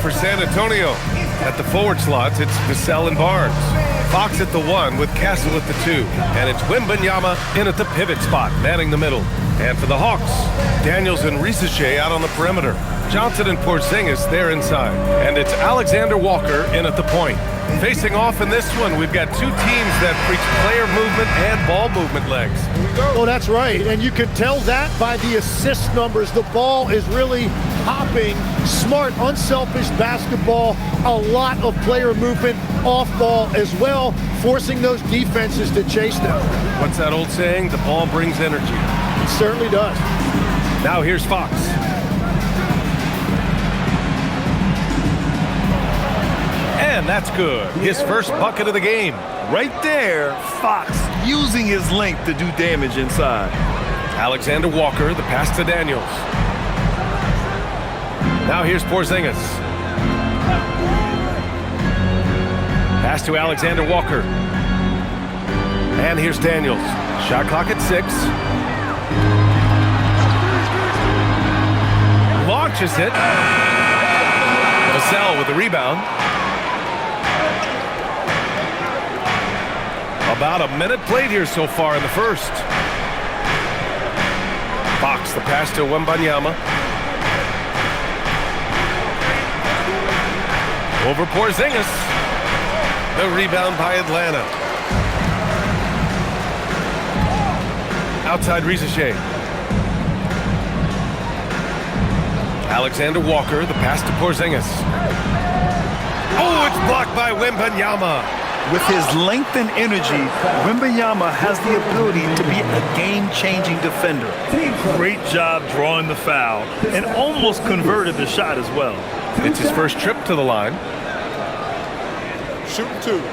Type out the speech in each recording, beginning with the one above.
for San Antonio. At the forward slots, it's Vassell and Barnes. Fox at the 1 with Castle at the 2. And it's Wembanyama in at the pivot spot, manning the middle. And for the Hawks, Daniels and Risache out on the perimeter. Johnson and Porzingis there inside. And it's Alexander Walker in at the point. Facing off in this one, we've got two teams that preach player movement and ball movement legs. Oh, that's right. And you can tell that by the assist numbers. The ball is really hopping. Smart, unselfish basketball. A lot of player movement off ball as well, forcing those defenses to chase them. What's that old saying? The ball brings energy. It certainly does. Now here's Fox. And that's good. His first bucket of the game. Right there, Fox using his length to do damage inside. Alexander Walker, the pass to Daniels. Now here's Porzingis. Pass to Alexander Walker. And here's Daniels. Shot clock at 6. Launches it. Vassell with the rebound. About a minute played here so far in the first. Fox, the pass to Wembanyama. Over Porzingis. The rebound by Atlanta. Outside Risache. Alexander Walker, the pass to Porzingis. Oh, it's blocked by Wembanyama. With his length and energy, Wembanyama has the ability to be a game-changing defender. Great job drawing the foul and almost converted the shot as well. It's his first trip to the line. Shooting 2.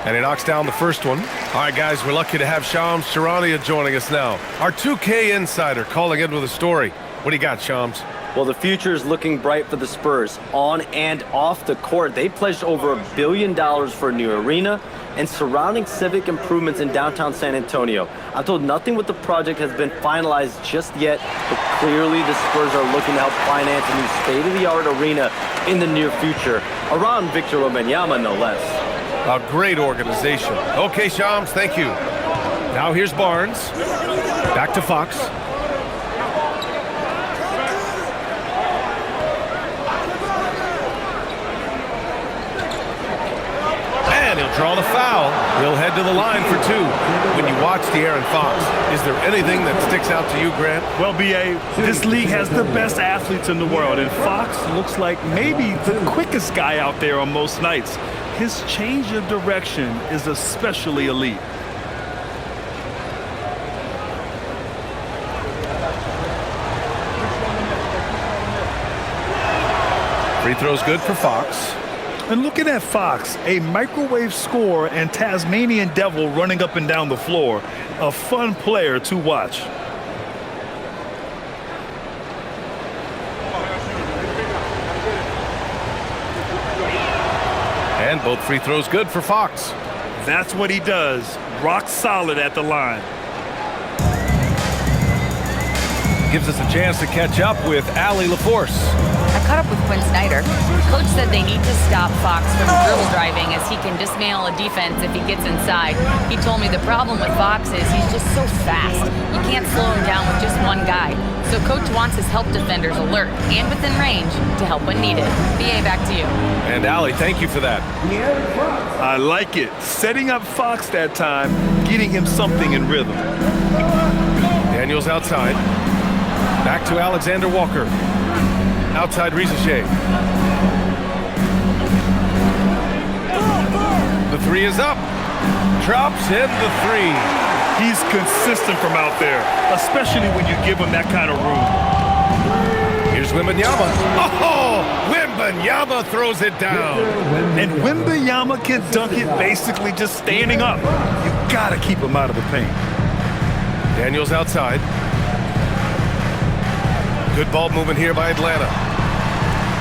And he knocks down the first one. All right, guys, we're lucky to have Shams Charania joining us now. Our 2K insider calling in with a story. What do you got, Shams? Well, the future is looking bright for the Spurs. On and off the court, they pledged over $1 billion for a new arena and surrounding civic improvements in downtown San Antonio. I'm told nothing with the project has been finalized just yet, but clearly the Spurs are looking to help finance a new state-of-the-art arena in the near future, around Victor Wembanyama, no less. A great organization. Okay, Shams, thank you. Now here's Barnes. Back to Fox. And he'll draw the foul. He'll head to the line for 2. When you watch De'Aaron Fox, is there anything that sticks out to you, Grant? Well, B.A., this league has the best athletes in the world, and Fox looks like maybe the quickest guy out there on most nights. His change of direction is especially elite. Free throw's good for Fox. And looking at Fox, a microwave scorer and Tasmanian devil running up and down the floor. A fun player to watch. And both free throws good for Fox. That's what he does. Rock solid at the line. Gives us a chance to catch up with Allie LaForce. I caught up with Quinn Snyder. Coach said they need to stop Fox from dribble driving as he can dismantle a defense if he gets inside. He told me the problem with Fox is he's just so fast. You can't slow him down with just one guy. So Coach wants his help defenders alert and within range to help when needed. BA, back to you. And Allie, thank you for that. I like it. Setting up Fox that time, getting him something in rhythm. Daniels outside. Back to Alexander Walker. Outside Risache. The 3 is up. Drops in the 3. He's consistent from out there, especially when you give him that kind of room. Here's Wembanyama. Oh, Wembanyama throws it down. And Wembanyama can dunk it basically just standing up. You gotta keep him out of the paint. Daniels outside. Good ball movement here by Atlanta.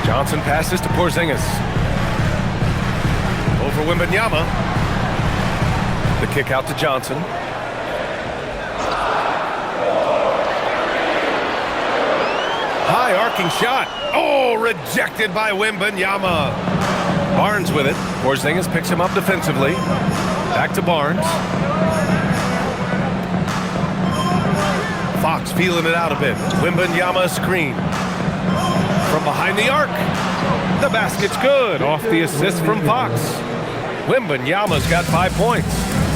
Johnson passes to Porzingis. over Wembanyama. The kick out to Johnson. High arcing shot. Oh, rejected by Wembanyama. Barnes with it. Porzingis picks him up defensively. Back to Barnes. Fox feeling it out a bit. Wembanyama screen. From behind the arc. The basket's good. Off the assist from Fox. Wembanyama's got 5 points.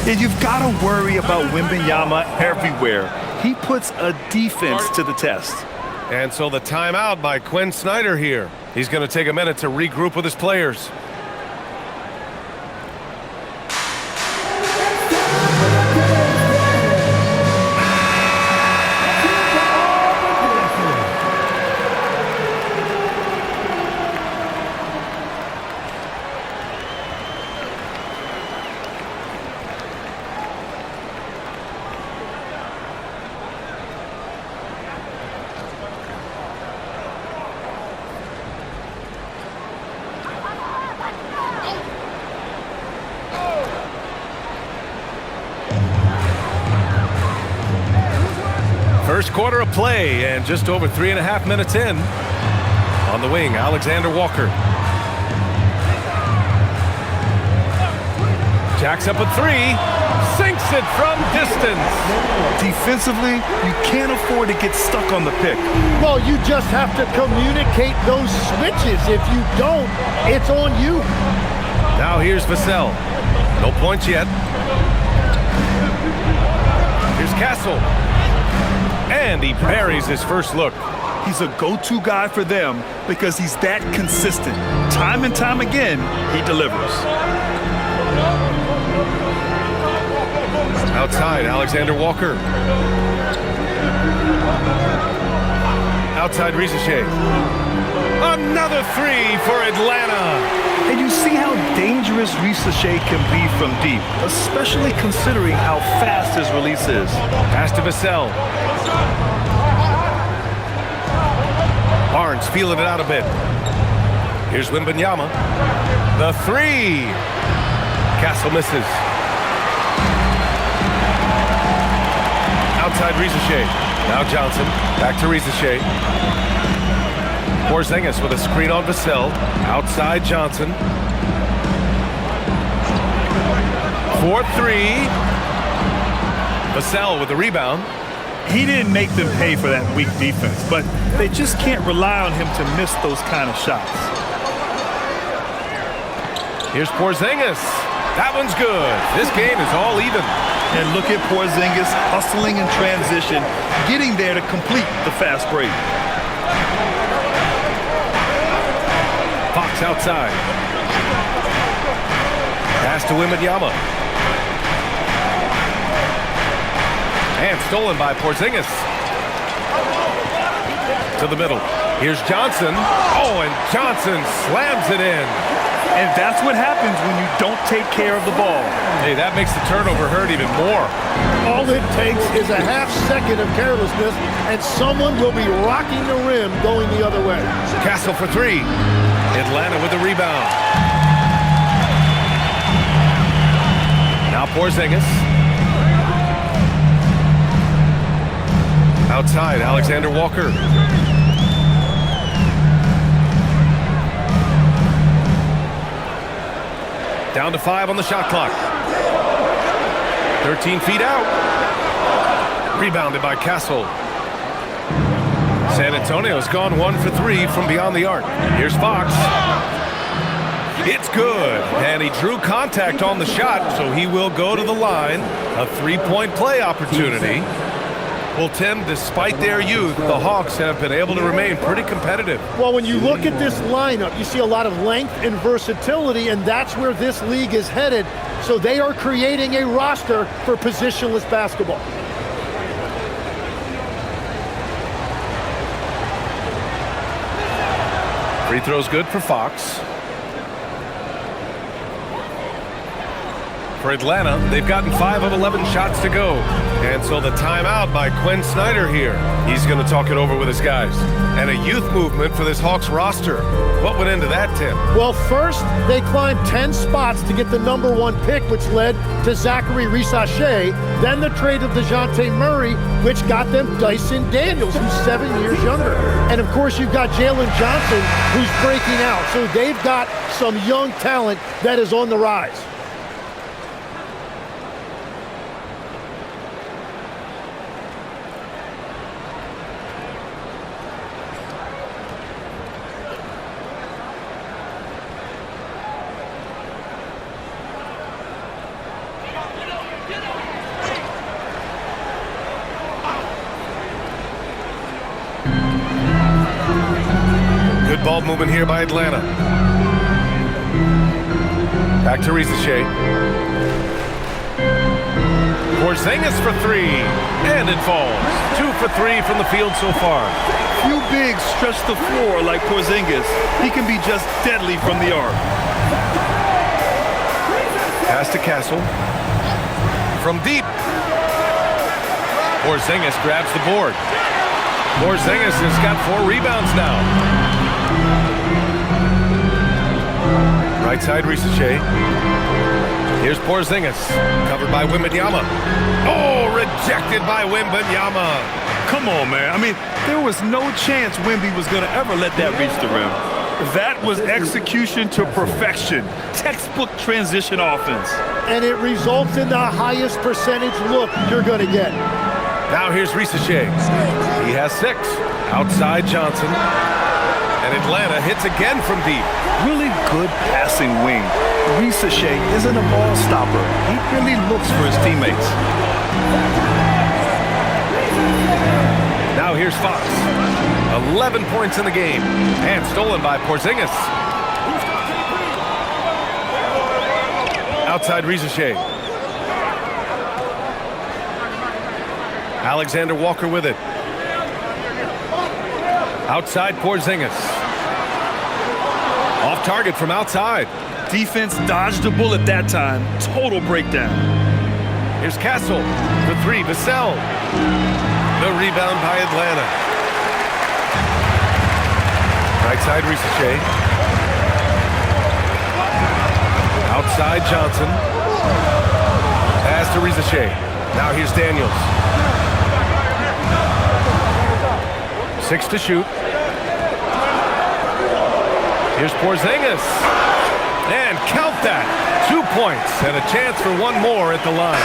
And you've got to worry about Wembanyama everywhere. He puts a defense to the test. And so the timeout by Quinn Snyder here. He's going to take a minute to regroup with his players. First quarter of play and just over 3.5 minutes in. On the wing, Alexander Walker. Jacks up a three. Sinks it from distance. Defensively, you can't afford to get stuck on the pick. Well, you just have to communicate those switches. If you don't, it's on you. Now here's Vassell. No points yet. Here's Castle. And he buries his first look. He's a go-to guy for them because he's that consistent. Time and time again, he delivers. Outside, Alexander Walker. Outside, Rizachet. Another three for Atlanta. And you see how dangerous Rizachet can be from deep, especially considering how fast his release is. Pass to Vassell. Barnes feeling it out a bit. Here's Wembanyama. The three. Castle misses. Outside Rizachet. Now Johnson. Back to Rizachet. Porzingis with a screen on Vassell. Outside Johnson. 4-3. Vassell with the rebound. He didn't make them pay for that weak defense, but they just can't rely on him to miss those kind of shots. Here's Porzingis. That one's good. This game is all even. And look at Porzingis hustling in transition, getting there to complete the fast break. Fox outside. Pass to Wembanyama. And stolen by Porzingis. To the middle. Here's Johnson. Oh, and Johnson slams it in. And that's what happens when you don't take care of the ball. Hey, that makes the turnover hurt even more. All it takes is a half second of carelessness, and someone will be rocking the rim going the other way. Castle for three. Atlanta with the rebound. Now Porzingis. Outside, Alexander Walker. Down to 5 on the shot clock. 13 feet out. Rebounded by Castle. San Antonio's gone 1 for 3 from beyond the arc. Here's Fox. It's good. And he drew contact on the shot, so he will go to the line. A 3-point play opportunity. Well, Tim, despite their youth, the Hawks have been able to remain pretty competitive. Well, when you look at this lineup, you see a lot of length and versatility, and that's where this league is headed. So they are creating a roster for positionless basketball. Free throw's good for Fox. For Atlanta, they've gotten 5 of 11 shots to go. And so the timeout by Quinn Snyder here. He's going to talk it over with his guys. And a youth movement for this Hawks roster. What went into that, Tim? Well, first, they climbed 10 spots to get the #1 pick, which led to Zachary Rissache. Then the trade of DeJounte Murray, which got them Dyson Daniels, who's 7 years younger. And, of course, you've got Jalen Johnson, who's breaking out. So they've got some young talent that is on the rise. Good ball movement here by Atlanta. Back to Rissache. Porzingis for 3, and it falls. 2 for 3 from the field so far. Few bigs stretch the floor like Porzingis. He can be just deadly from the arc. Pass to Castle. From deep. Porzingis grabs the board. Porzingis has got 4 rebounds now. Right side, Rissache. Here's Porzingis, covered by Wembanyama. Oh, rejected by Wembanyama. Come on, man. I mean, there was no chance Wemby was going to ever let that reach the rim. That was execution to perfection. Textbook transition offense. And it results in the highest percentage look you're going to get. Now here's Rissache. He has 6. Outside Johnson. And Atlanta hits again from deep. Really good passing wing. Rissache isn't a ball stopper. He really looks for his teammates. Now here's Fox. 11 points in the game. And stolen by Porzingis. Outside Rissache. Alexander Walker with it. Outside Porzingis. Off target from outside. Defense dodged a bullet that time. Total breakdown. Here's Castle for 3. Vassell. The rebound by Atlanta. Right side Rissache. Outside Johnson. Pass to Rissache. Now here's Daniels. 6 to shoot. Here's Porzingis. And count that. 2 points and a chance for 1 more at the line.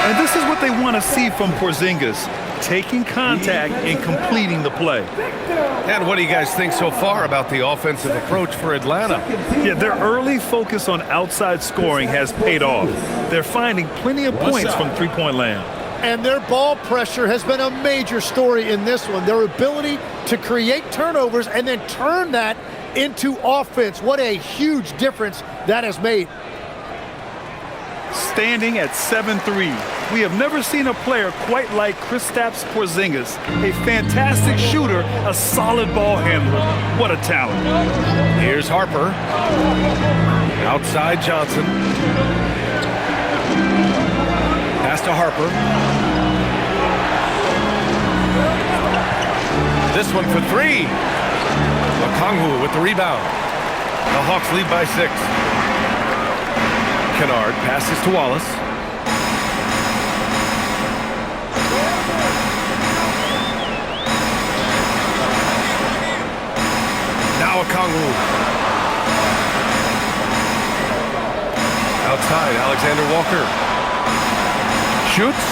And this is what they want to see from Porzingis. Taking contact and completing the play. And what do you guys think so far about the offensive approach for Atlanta? Yeah, their early focus on outside scoring has paid off. They're finding plenty of points from three-point land. And their ball pressure has been a major story in this one. Their ability to create turnovers and then turn that into offense. What a huge difference that has made. Standing at 7'3", we have never seen a player quite like Kristaps Porzingis. A fantastic shooter, a solid ball handler. What a talent. Here's Harper. Outside Johnson. Pass to Harper. This one for 3. Okongwu with the rebound. The Hawks lead by 6. Kennard passes to Wallace. Now Okongwu. Outside, Alexander Walker. Shoots.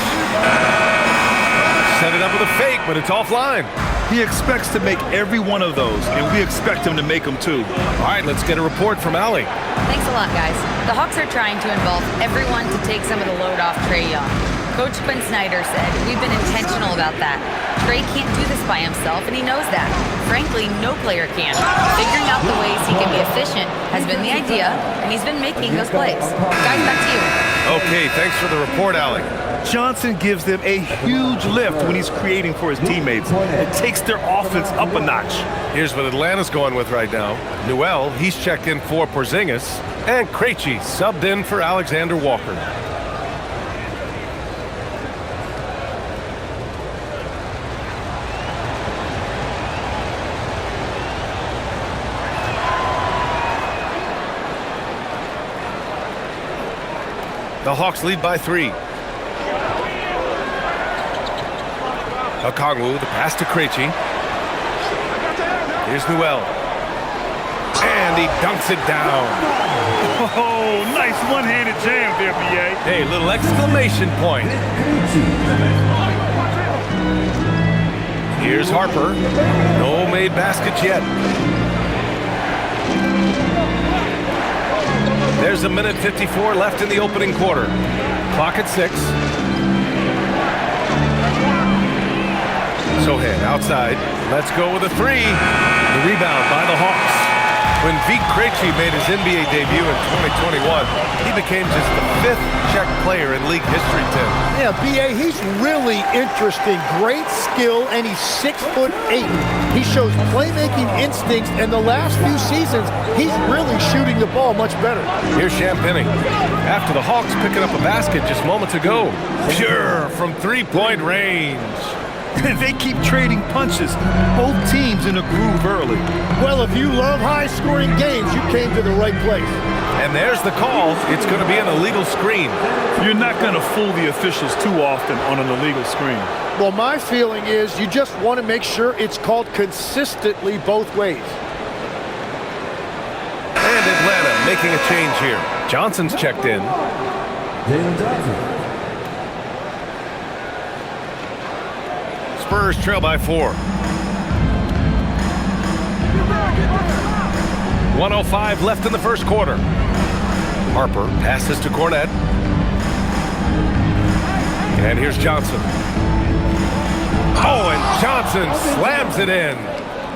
Set it up with a fake, but it's offline. He expects to make every one of those, and we expect him to make them too. All right, let's get a report from Allie. Thanks a lot, guys. The Hawks are trying to involve everyone to take some of the load off Trae Young. Coach Quinn Snyder said, we've been intentional about that. Trae can't do this by himself, and he knows that. Frankly, no player can. Figuring out the ways he can be efficient has been the idea, and he's been making those plays. Guys, back to you. Okay, thanks for the report, Allie. Johnson gives them a huge lift when he's creating for his teammates. It takes their offense up a notch. Here's what Atlanta's going with right now. Newell, he's checked in for Porzingis, and Krejci subbed in for Alexander Walker. The Hawks lead by 3. Katangos, the pass to Krejci. Here's Newell. And he dunks it down. Oh, nice one-handed jam there, B.A. Hey, little exclamation point. Here's Harper. No made baskets yet. There's a minute 54 left in the opening quarter. Clock at 6. Sohan outside. Let's go with a 3. The rebound by the Hawks. When Vik Krejci made his NBA debut in 2021, he became just the 5th Czech player in league history, Tim. Yeah, B.A., he's really interesting. Great skill, and he's 6'8". He shows playmaking instincts, and the last few seasons, he's really shooting the ball much better. Here's Champagnie. After the Hawks picking up a basket just moments ago. Pure from three-point range. They keep trading punches. Both teams in a groove early. Well, if you love high-scoring games, you came to the right place. And there's the call. It's going to be an illegal screen. You're not going to fool the officials too often on an illegal screen. Well, my feeling is you just want to make sure it's called consistently both ways. And Atlanta making a change here. Johnson's checked in. Spurs trail by 4. 1:05 left in the first quarter. Harper passes to Cornet. And here's Johnson. Oh, and Johnson slams it in.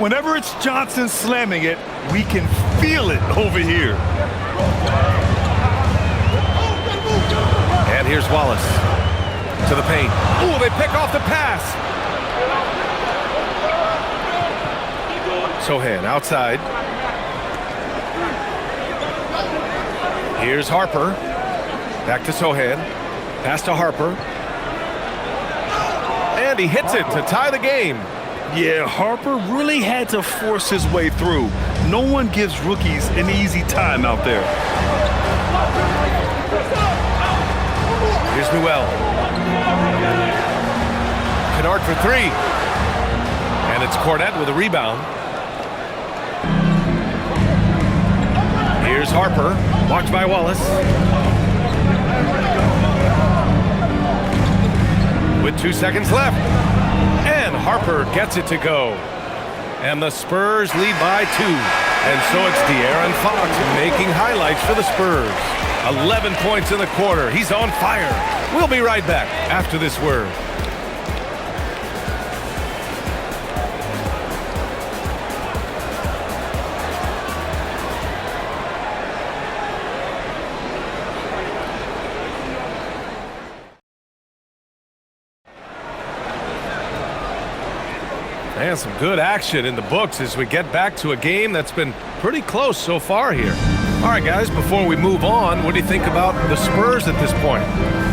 Whenever it's Johnson slamming it, we can feel it over here. And here's Wallace to the paint. Ooh, they pick off the pass. Sohan outside. Here's Harper. Back to Sohan. Pass to Harper. And he hits it to tie the game. Yeah, Harper really had to force his way through. No one gives rookies an easy time out there. Here's Newell. Kennard for 3. And it's Cornet with a rebound. Here's Harper, blocked by Wallace. With 2 seconds left. And Harper gets it to go. And the Spurs lead by 2. And so it's De'Aaron Fox making highlights for the Spurs. 11 points in the quarter. He's on fire. We'll be right back after this word. And some good action in the books as we get back to a game that's been pretty close so far here. All right, guys, before we move on, what do you think about the Spurs at this point?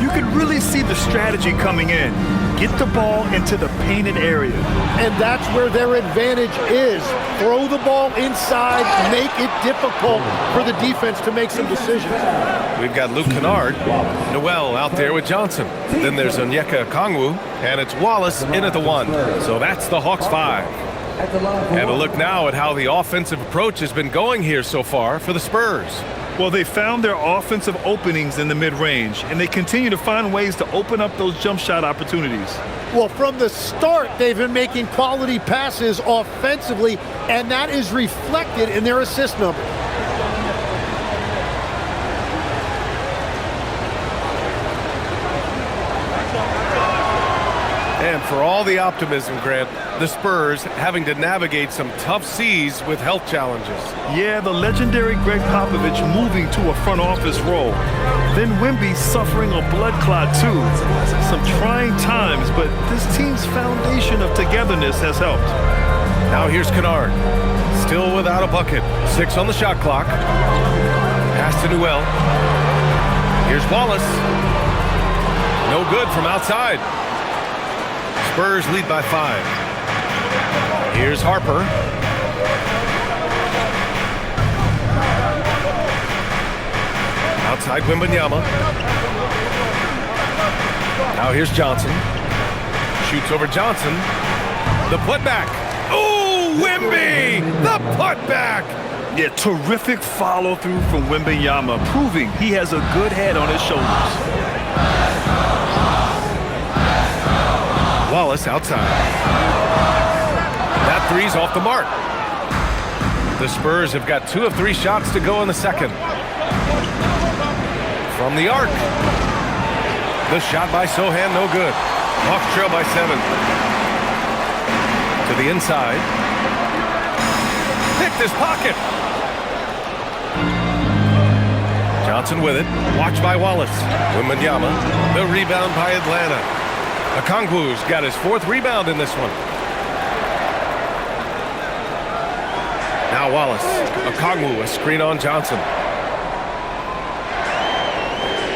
You can really see the strategy coming in. Get the ball into the painted area. And that's where their advantage is. Throw the ball inside, make it difficult for the defense to make some decisions. We've got Luke Kennard, Newell out there with Johnson. Then there's Onyeka Okongwu, and it's Wallace in at the 1. So that's the Hawks 5. And a look now at how the offensive approach has been going here so far for the Spurs. Well, they found their offensive openings in the mid-range, and they continue to find ways to open up those jump shot opportunities. Well, from the start, they've been making quality passes offensively, and that is reflected in their assist number. And for all the optimism, Grant, the Spurs having to navigate some tough seas with health challenges. Yeah, the legendary Greg Popovich moving to a front office role. Then Wemby suffering a blood clot too. Some trying times, but this team's foundation of togetherness has helped. Now here's Kennard. Still without a bucket. 6 on the shot clock. Pass to Newell. Here's Wallace. No good from outside. Spurs lead by 5. Here's Harper. Outside Wembanyama. Now here's Johnson. Shoots over Johnson. The putback. Oh, Wemby! The putback! Yeah, terrific follow-through from Wembanyama, proving he has a good head on his shoulders. Wallace outside. That three's off the mark. The Spurs have got 2 of 3 shots to go in the second. From the arc. The shot by Sohan, no good. Hawks trail by 7. To the inside. Picked his pocket. Johnson with it. Watched by Wallace. Wembanyama. The rebound by Atlanta. Katangos got his 4th rebound in this one. Now Wallace. Okongwu, a screen on Johnson.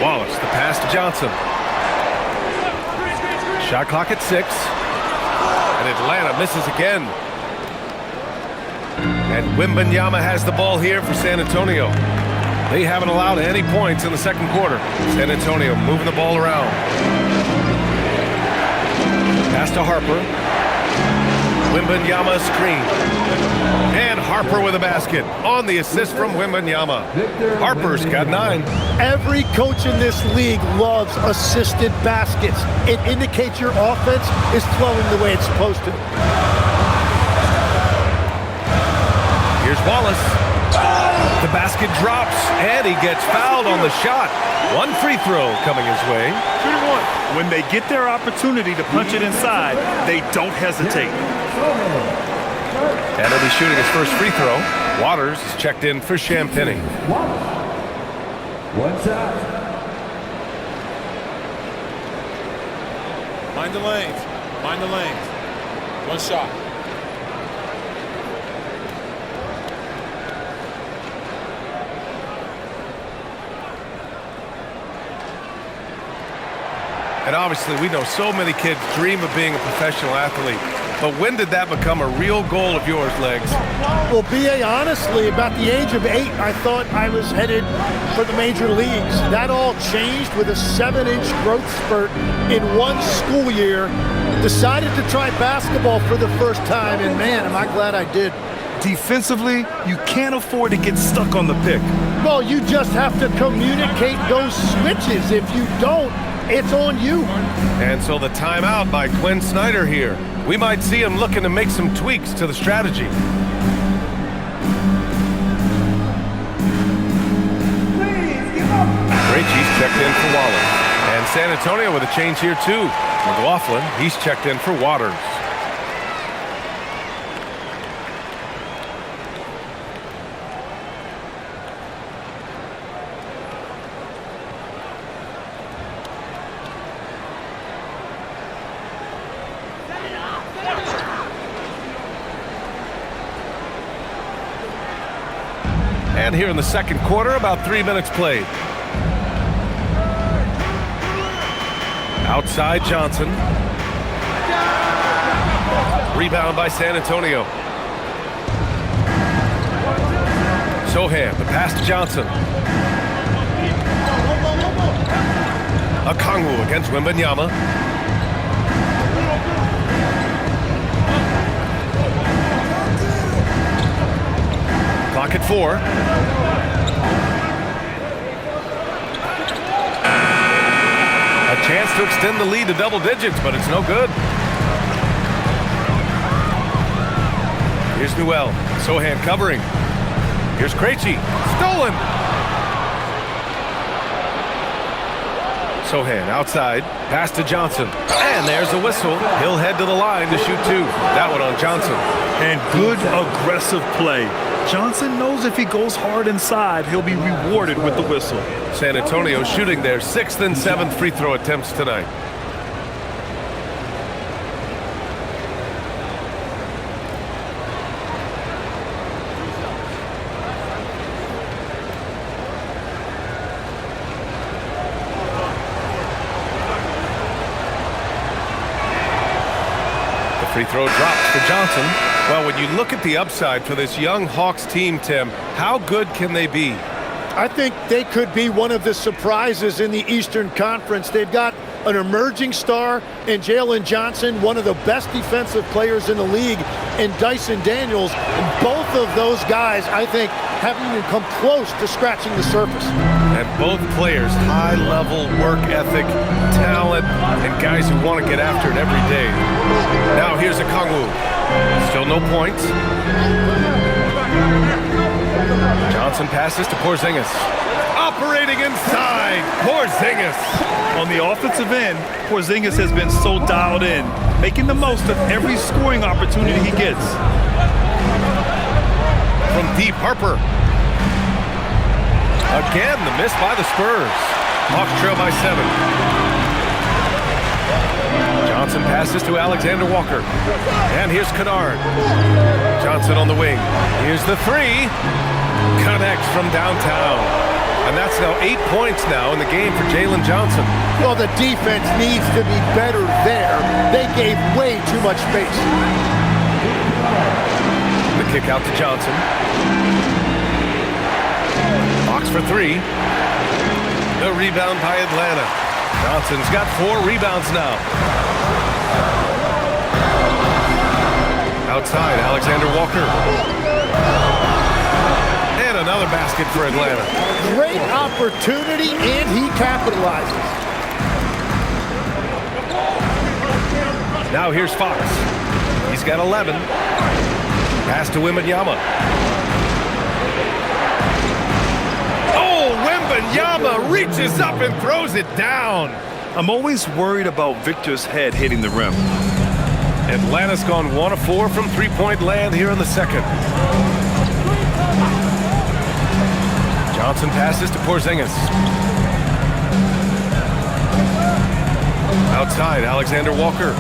Wallace, the pass to Johnson. Shot clock at 6. And Atlanta misses again. And Wembanyama has the ball here for San Antonio. They haven't allowed any points in the second quarter. San Antonio moving the ball around. Pass to Harper. Wembanyama screen. And Harper with a basket on the assist from Wembanyama. Harper's got 9. Every coach in this league loves assisted baskets. It indicates your offense is flowing the way it's supposed to. Here's Wallace. The basket drops, and he gets fouled on the shot. 1 free throw coming his way. 3-1. When they get their opportunity to punch it inside, they don't hesitate. And he'll be shooting his first free throw. Waters is checked in for Champagny. One shot. Mind the lanes. Mind the lanes. 1 shot. And obviously, we know so many kids dream of being a professional athlete. But when did that become a real goal of yours, Legs? Well, B.A., honestly, about the age of 8, I thought I was headed for the major leagues. That all changed with a 7-inch growth spurt in 1 school year. Decided to try basketball for the first time, and man, am I glad I did. Defensively, you can't afford to get stuck on the pick. Well, you just have to communicate those switches. If you don't, it's on you. And so the timeout by Quinn Snyder here. We might see him looking to make some tweaks to the strategy. Krejci's checked in for Wallace. And San Antonio with a change here too. McLaughlin, he's checked in for Waters. And here in the second quarter, about 3 minutes played. Outside Johnson. Rebound by San Antonio. Sohan, the pass to Johnson. Okongwu against Wembanyama. Clock at 4. A chance to extend the lead to double digits, but it's no good. Here's Newell. Sohan covering. Here's Krejci. Stolen. Sohan outside, pass to Johnson. And there's a whistle. He'll head to the line to shoot 2. That one on Johnson. And good aggressive play. Johnson knows if he goes hard inside, he'll be rewarded with the whistle. San Antonio shooting their 6th and 7th free throw attempts tonight. Free throw drops for Johnson. Well, when you look at the upside for this young Hawks team, Tim, how good can they be? I think they could be one of the surprises in the Eastern Conference. They've got an emerging star in Jalen Johnson, one of the best defensive players in the league, and Dyson Daniels. And both of those guys, I think, haven't even come close to scratching the surface. And both players, high-level work ethic, talent, and guys who want to get after it every day. Now here's a Kongwu. Still no points. Johnson passes to Porzingis. Operating inside, Porzingis. On the offensive end, Porzingis has been so dialed in, making the most of every scoring opportunity he gets. From deep, Harper. Again, the miss by the Spurs. Hawks trail by 7. Johnson passes to Alexander Walker. And here's Kennard. Johnson on the wing. Here's the 3. Connects from downtown. And that's now 8 points now in the game for Jalen Johnson. Well, the defense needs to be better there. They gave way too much space. The kick out to Johnson. Hawks for 3. The rebound by Atlanta. Johnson's got 4 rebounds now. Outside, Alexander Walker. And another basket for Atlanta. Great opportunity, and he capitalizes. Now here's Fox. He's got 11. Pass to Wembanyama. Oh, Wembanyama reaches up and throws it down. I'm always worried about Victor's head hitting the rim. Atlanta's gone 1 of 4 from three-point land here in the second. Johnson passes to Porzingis. Outside, Alexander Walker.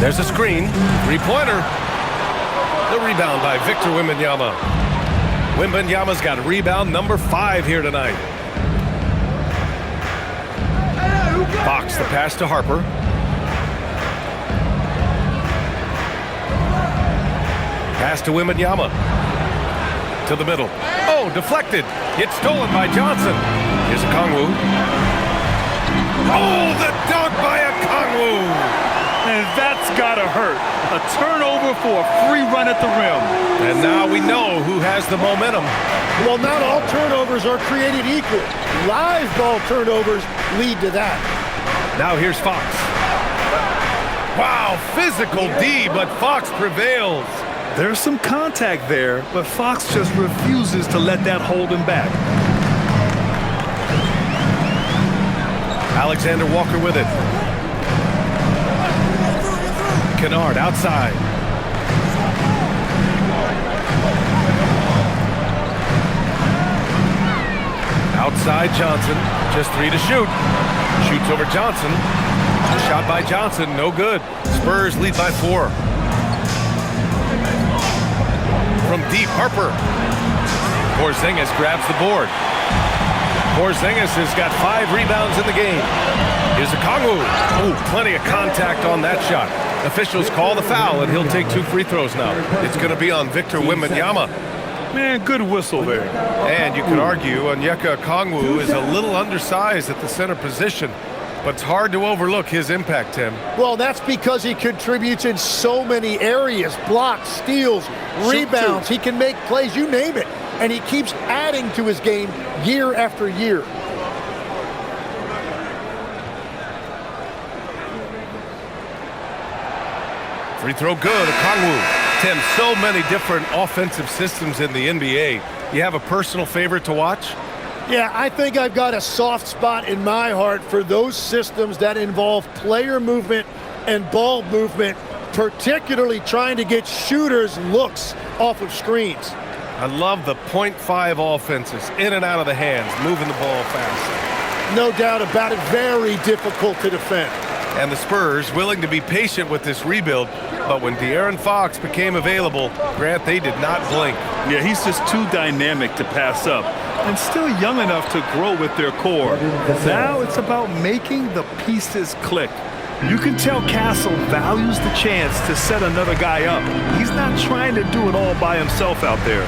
There's a screen. 3-pointer. The rebound by Victor Wembanyama. Wembanyama's got rebound number 5 here tonight. Fox, the pass to Harper. Pass to Wembanyama. To the middle. Oh, deflected. It's stolen by Johnson. Here's a Kongwu. Oh, the dunk by a Kongwu. And that's gotta hurt. A turnover for a free run at the rim. And now we know who has the momentum. Well, not all turnovers are created equal. Live ball turnovers lead to that. Now here's Fox. Wow, physical D, but Fox prevails. There's some contact there, but Fox just refuses to let that hold him back. Alexander Walker with it. Kennard outside. Outside Johnson, just 3 to shoot. Shoots over Johnson. Shot by Johnson, no good. Spurs lead by 4. From deep, Harper. Porzingis grabs the board. Porzingis has got 5 rebounds in the game. Here's a Kongwu. Oh, plenty of contact on that shot. Officials call the foul, and he'll take 2 free throws now. It's going to be on Victor Wembanyama. Man, good whistle there. And you could argue Onyeka Kongwu is a little undersized at the center position, but it's hard to overlook his impact, Tim. Well, that's because he contributes in so many areas. Blocks, steals, rebounds. He can make plays, you name it. And he keeps adding to his game year after year. Free throw good, Kongwu. Tim, so many different offensive systems in the NBA. You have a personal favorite to watch? Yeah, I think I've got a soft spot in my heart for those systems that involve player movement and ball movement, particularly trying to get shooters looks off of screens. I love the .5 offenses, in and out of the hands, moving the ball fast. No doubt about it, very difficult to defend. And the Spurs willing to be patient with this rebuild, but when De'Aaron Fox became available, Grant, they did not blink. Yeah, he's just too dynamic to pass up and still young enough to grow with their core. Now it's about making the pieces click. You can tell Castle values the chance to set another guy up. He's not trying to do it all by himself out there.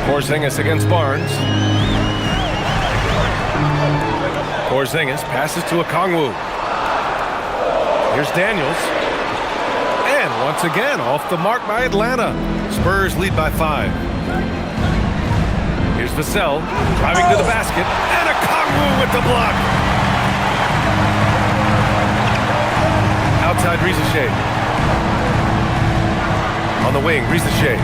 Porzingis against Barnes. Porzingis passes to Okongwu. Here's Daniels. And once again, off the mark by Atlanta. Spurs lead by 5. Here's Vassell driving to the basket. And Okongwu with the block. Outside Rizachet. On the wing, Rizachet.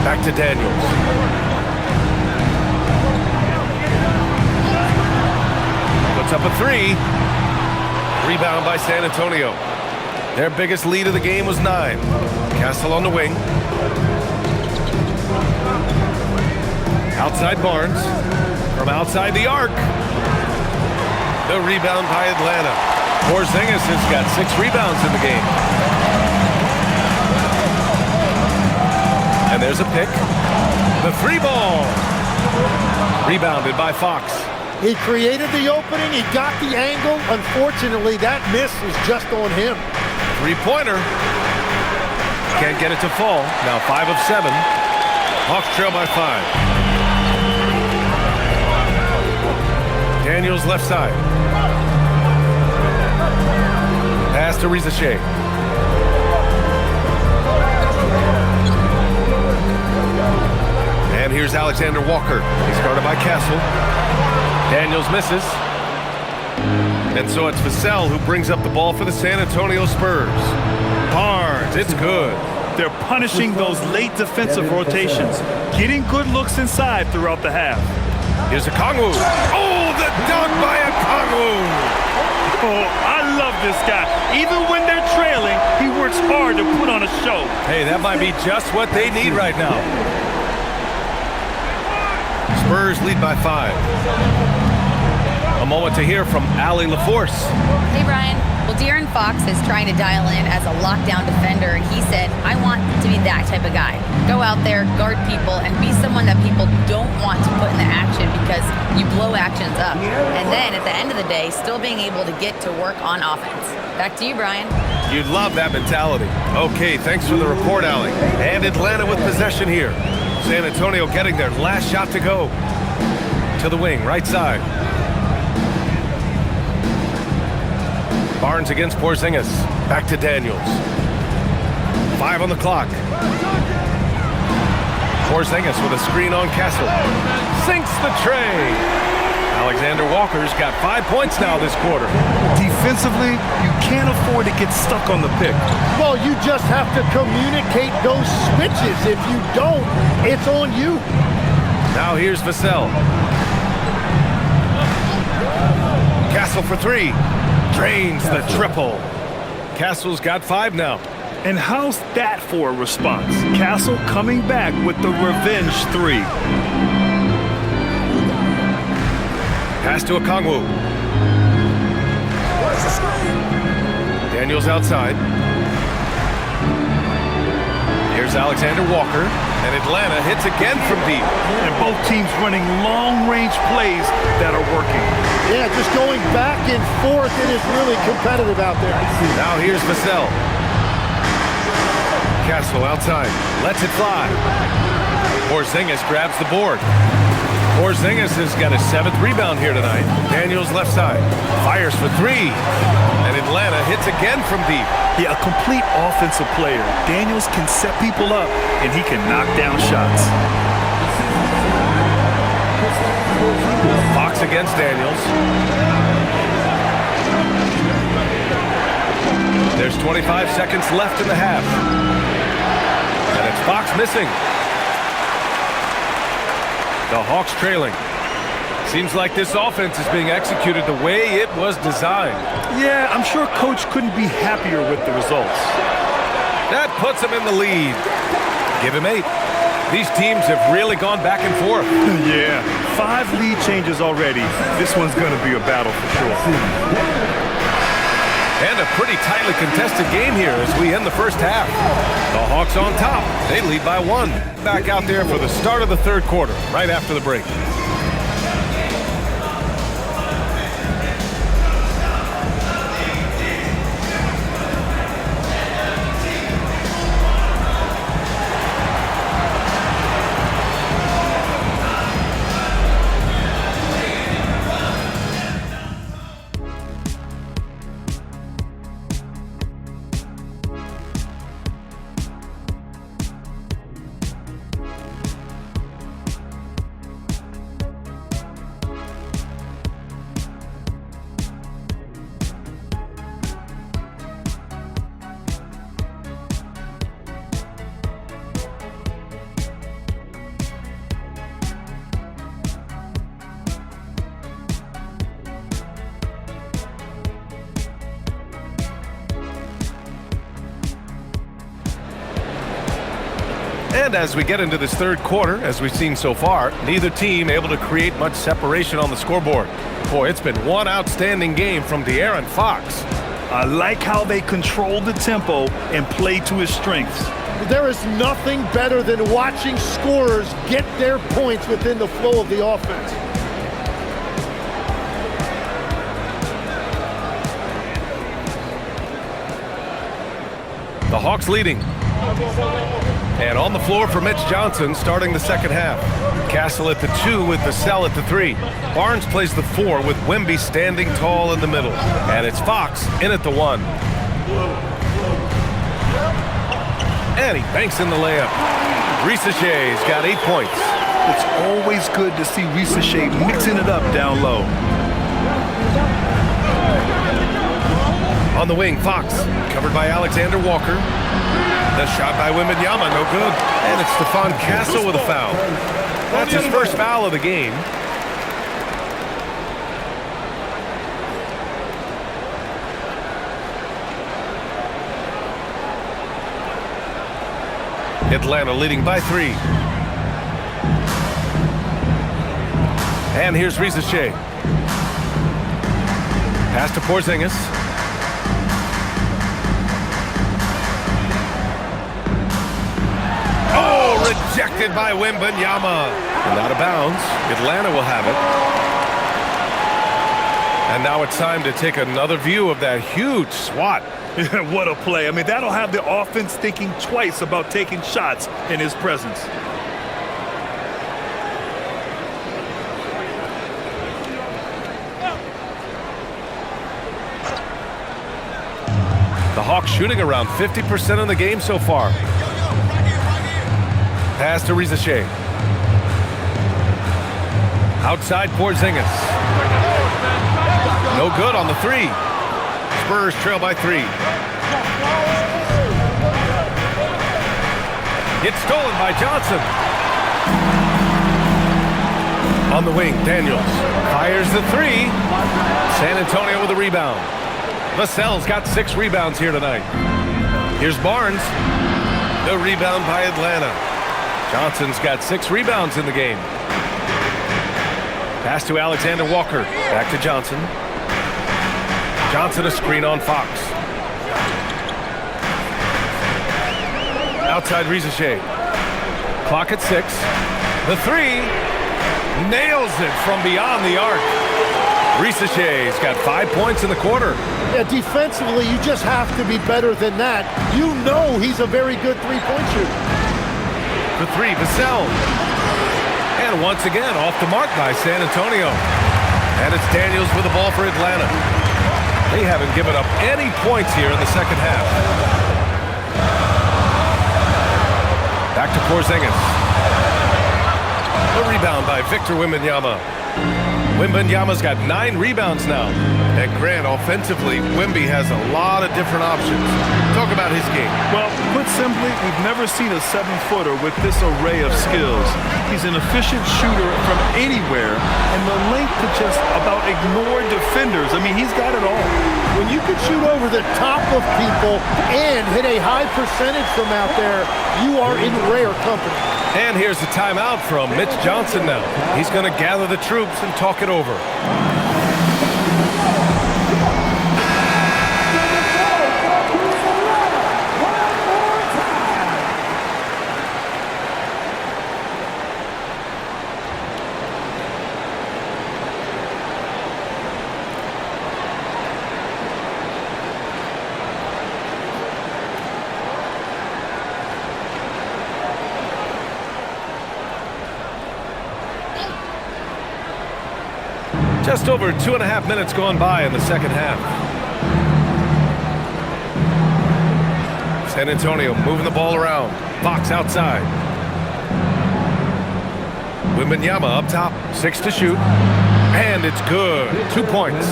Back to Daniels. Puts up a 3. Rebound by San Antonio. Their biggest lead of the game was 9. Castle on the wing. Outside Barnes. From outside the arc. The rebound by Atlanta. Porzingis has got 6 rebounds in the game. And there's a pick. The 3 ball. Rebounded by Fox. He created the opening, he got the angle. Unfortunately, that miss is just on him. 3-pointer. Can't get it to fall. Now 5 of 7. Hawks trail by 5. Daniels left side. Pass to Rizachet. And here's Alexander Walker. He's guarded by Castle. Daniels misses. And so it's Vassell who brings up the ball for the San Antonio Spurs. Barnes, it's good. They're punishing those late defensive rotations, getting good looks inside throughout the half. Here's Okongwu. Oh, the dunk by Okongwu. Oh, I love this guy. Even when they're trailing, he works hard to put on a show. Hey, that might be just what they need right now. Spurs lead by 5. A moment to hear from Allie LaForce. Hey, Brian. Well, De'Aaron Fox is trying to dial in as a lockdown defender, and he said, I want to be that type of guy. Go out there, guard people, and be someone that people don't want to put in the action because you blow actions up. And then, at the end of the day, still being able to get to work on offense. Back to you, Brian. You'd love that mentality. Okay, thanks for the report, Allie. And Atlanta with possession here. San Antonio getting their last shot to go. To the wing, right side. Barnes against Porzingis. Back to Daniels. 5 on the clock. Porzingis with a screen on Castle. Sinks the tray. Alexander Walker's got 5 points now this quarter. Defensively, you can't afford to get stuck on the pick. Well, you just have to communicate those switches. If you don't, it's on you. Now here's Vassell. Castle for 3. Drains the triple. Castle's got 5 now. And how's that for a response? Castle coming back with the revenge 3. Pass to Okongwu. Daniels outside. Here's Alexander Walker. And Atlanta hits again from deep. And both teams running long-range plays that are working. Yeah, just going back and forth. It is really competitive out there. Now here's Vassell. Castle outside. Lets it fly. Porzingis grabs the board. Porzingis has got a 7th rebound here tonight. Daniels left side. Fires for 3. And Atlanta hits again from deep. Yeah, a complete offensive player. Daniels can set people up, and he can knock down shots. Fox against Daniels. There's 25 seconds left in the half. And it's Fox missing. The Hawks trailing. Seems like this offense is being executed the way it was designed. Yeah, I'm sure Coach couldn't be happier with the results. That puts him in the lead. Give him 8. These teams have really gone back and forth. Yeah, 5 lead changes already. This one's going to be a battle for sure. And a pretty tightly contested game here as we end the first half. The Hawks on top. They lead by 1. Back out there for the start of the third quarter, right after the break. And as we get into this third quarter, as we've seen so far, neither team able to create much separation on the scoreboard. Boy, it's been one outstanding game from De'Aaron Fox. I like how they control the tempo and play to his strengths. There is nothing better than watching scorers get their points within the flow of the offense. The Hawks leading. And on the floor for Mitch Johnson starting the second half. Castle at the 2 with Vassell at the 3. Barnes plays the 4 with Wemby standing tall in the middle. And it's Fox in at the 1. And he banks in the layup. Risache's got 8 points. It's always good to see Risache mixing it up down low. On the wing, Fox, covered by Alexander Walker. The shot by Wembanyama, no good. And it's Stephon Castle with a foul. That's his first foul of the game. Atlanta leading by 3. And here's Risache. Pass to Porzingis. Rejected by Wembanyama. And out of bounds. Atlanta will have it. And now it's time to take another view of that huge swat. What a play. I mean, that'll have the offense thinking twice about taking shots in his presence. The Hawks shooting around 50% in the game so far. Pass to Risache. Outside Porzingis. No good on the 3. Spurs trail by 3. It's stolen by Johnson. On the wing, Daniels fires the 3. San Antonio with a rebound. Vassell's got 6 rebounds here tonight. Here's Barnes. The rebound by Atlanta. Johnson's got 6 rebounds in the game. Pass to Alexander Walker. Back to Johnson. Johnson a screen on Fox. Outside Risache. Clock at 6. The 3. Nails it from beyond the arc. Risache's got 5 points in the quarter. Yeah, defensively, you just have to be better than that. You know he's a very good three-point shooter. The 3, Vassell. And once again, off the mark by San Antonio. And it's Daniels with the ball for Atlanta. They haven't given up any points here in the second half. Back to Porzingis. The rebound by Victor Wembanyama. Wembanyama's got 9 rebounds now. And Grant, offensively, Wemby has a lot of different options. Talk about his game. Well, put simply, we've never seen a 7-footer with this array of skills. He's an efficient shooter from anywhere, and the length to just about ignore defenders. I mean, he's got it all. When you can shoot over the top of people and hit a high percentage from out there, you are in rare company. And here's the timeout from Mitch Johnson now. He's going to gather the troops and talk it over. Just over 2.5 minutes gone by in the second half. San Antonio moving the ball around. Fox outside. Wembanyama up top. 6 to shoot. And it's good. 2 points.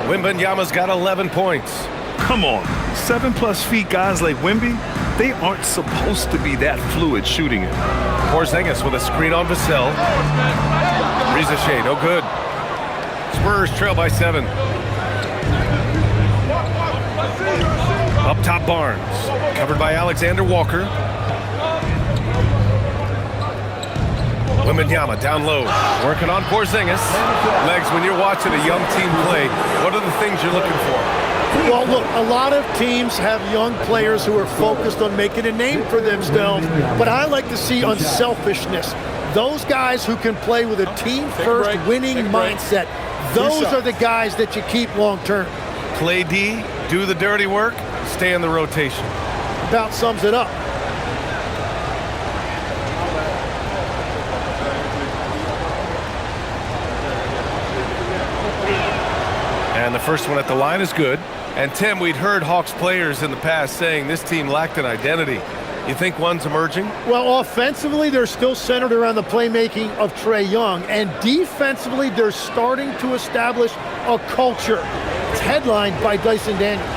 Wembanyama's got 11 points. Come on. 7+ feet guys like Wemby, they aren't supposed to be that fluid shooting it. Porzingis with a screen on Vassell. Rizachet, no good. Spurs trail by 7. Up top, Barnes. Covered by Alexander Walker. Wembanyama down low. Working on Porzingis. Legs, when you're watching a young team play, what are the things you're looking for? Well, look, a lot of teams have young players who are focused on making a name for themselves, but I like to see unselfishness. Those guys who can play with a team-first winning mindset, those are the guys that you keep long-term. Play D, do the dirty work, stay in the rotation. About sums it up. And the first one at the line is good. And Tim, we'd heard Hawks players in the past saying this team lacked an identity. You think one's emerging? Well, offensively, they're still centered around the playmaking of Trae Young. And defensively, they're starting to establish a culture. It's headlined by Dyson Daniels.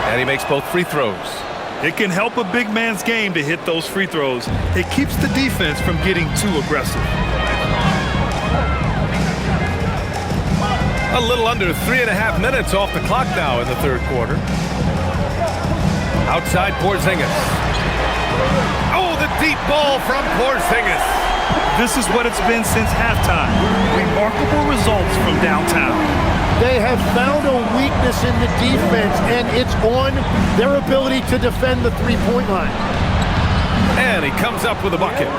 And he makes both free throws. It can help a big man's game to hit those free throws. It keeps the defense from getting too aggressive. A little under 3.5 minutes off the clock now in the third quarter. Outside Porzingis. Oh, the deep ball from Porzingis. This is what it's been since halftime. Remarkable results from downtown. They have found a weakness in the defense, and it's on their ability to defend the three-point line. And he comes up with a bucket.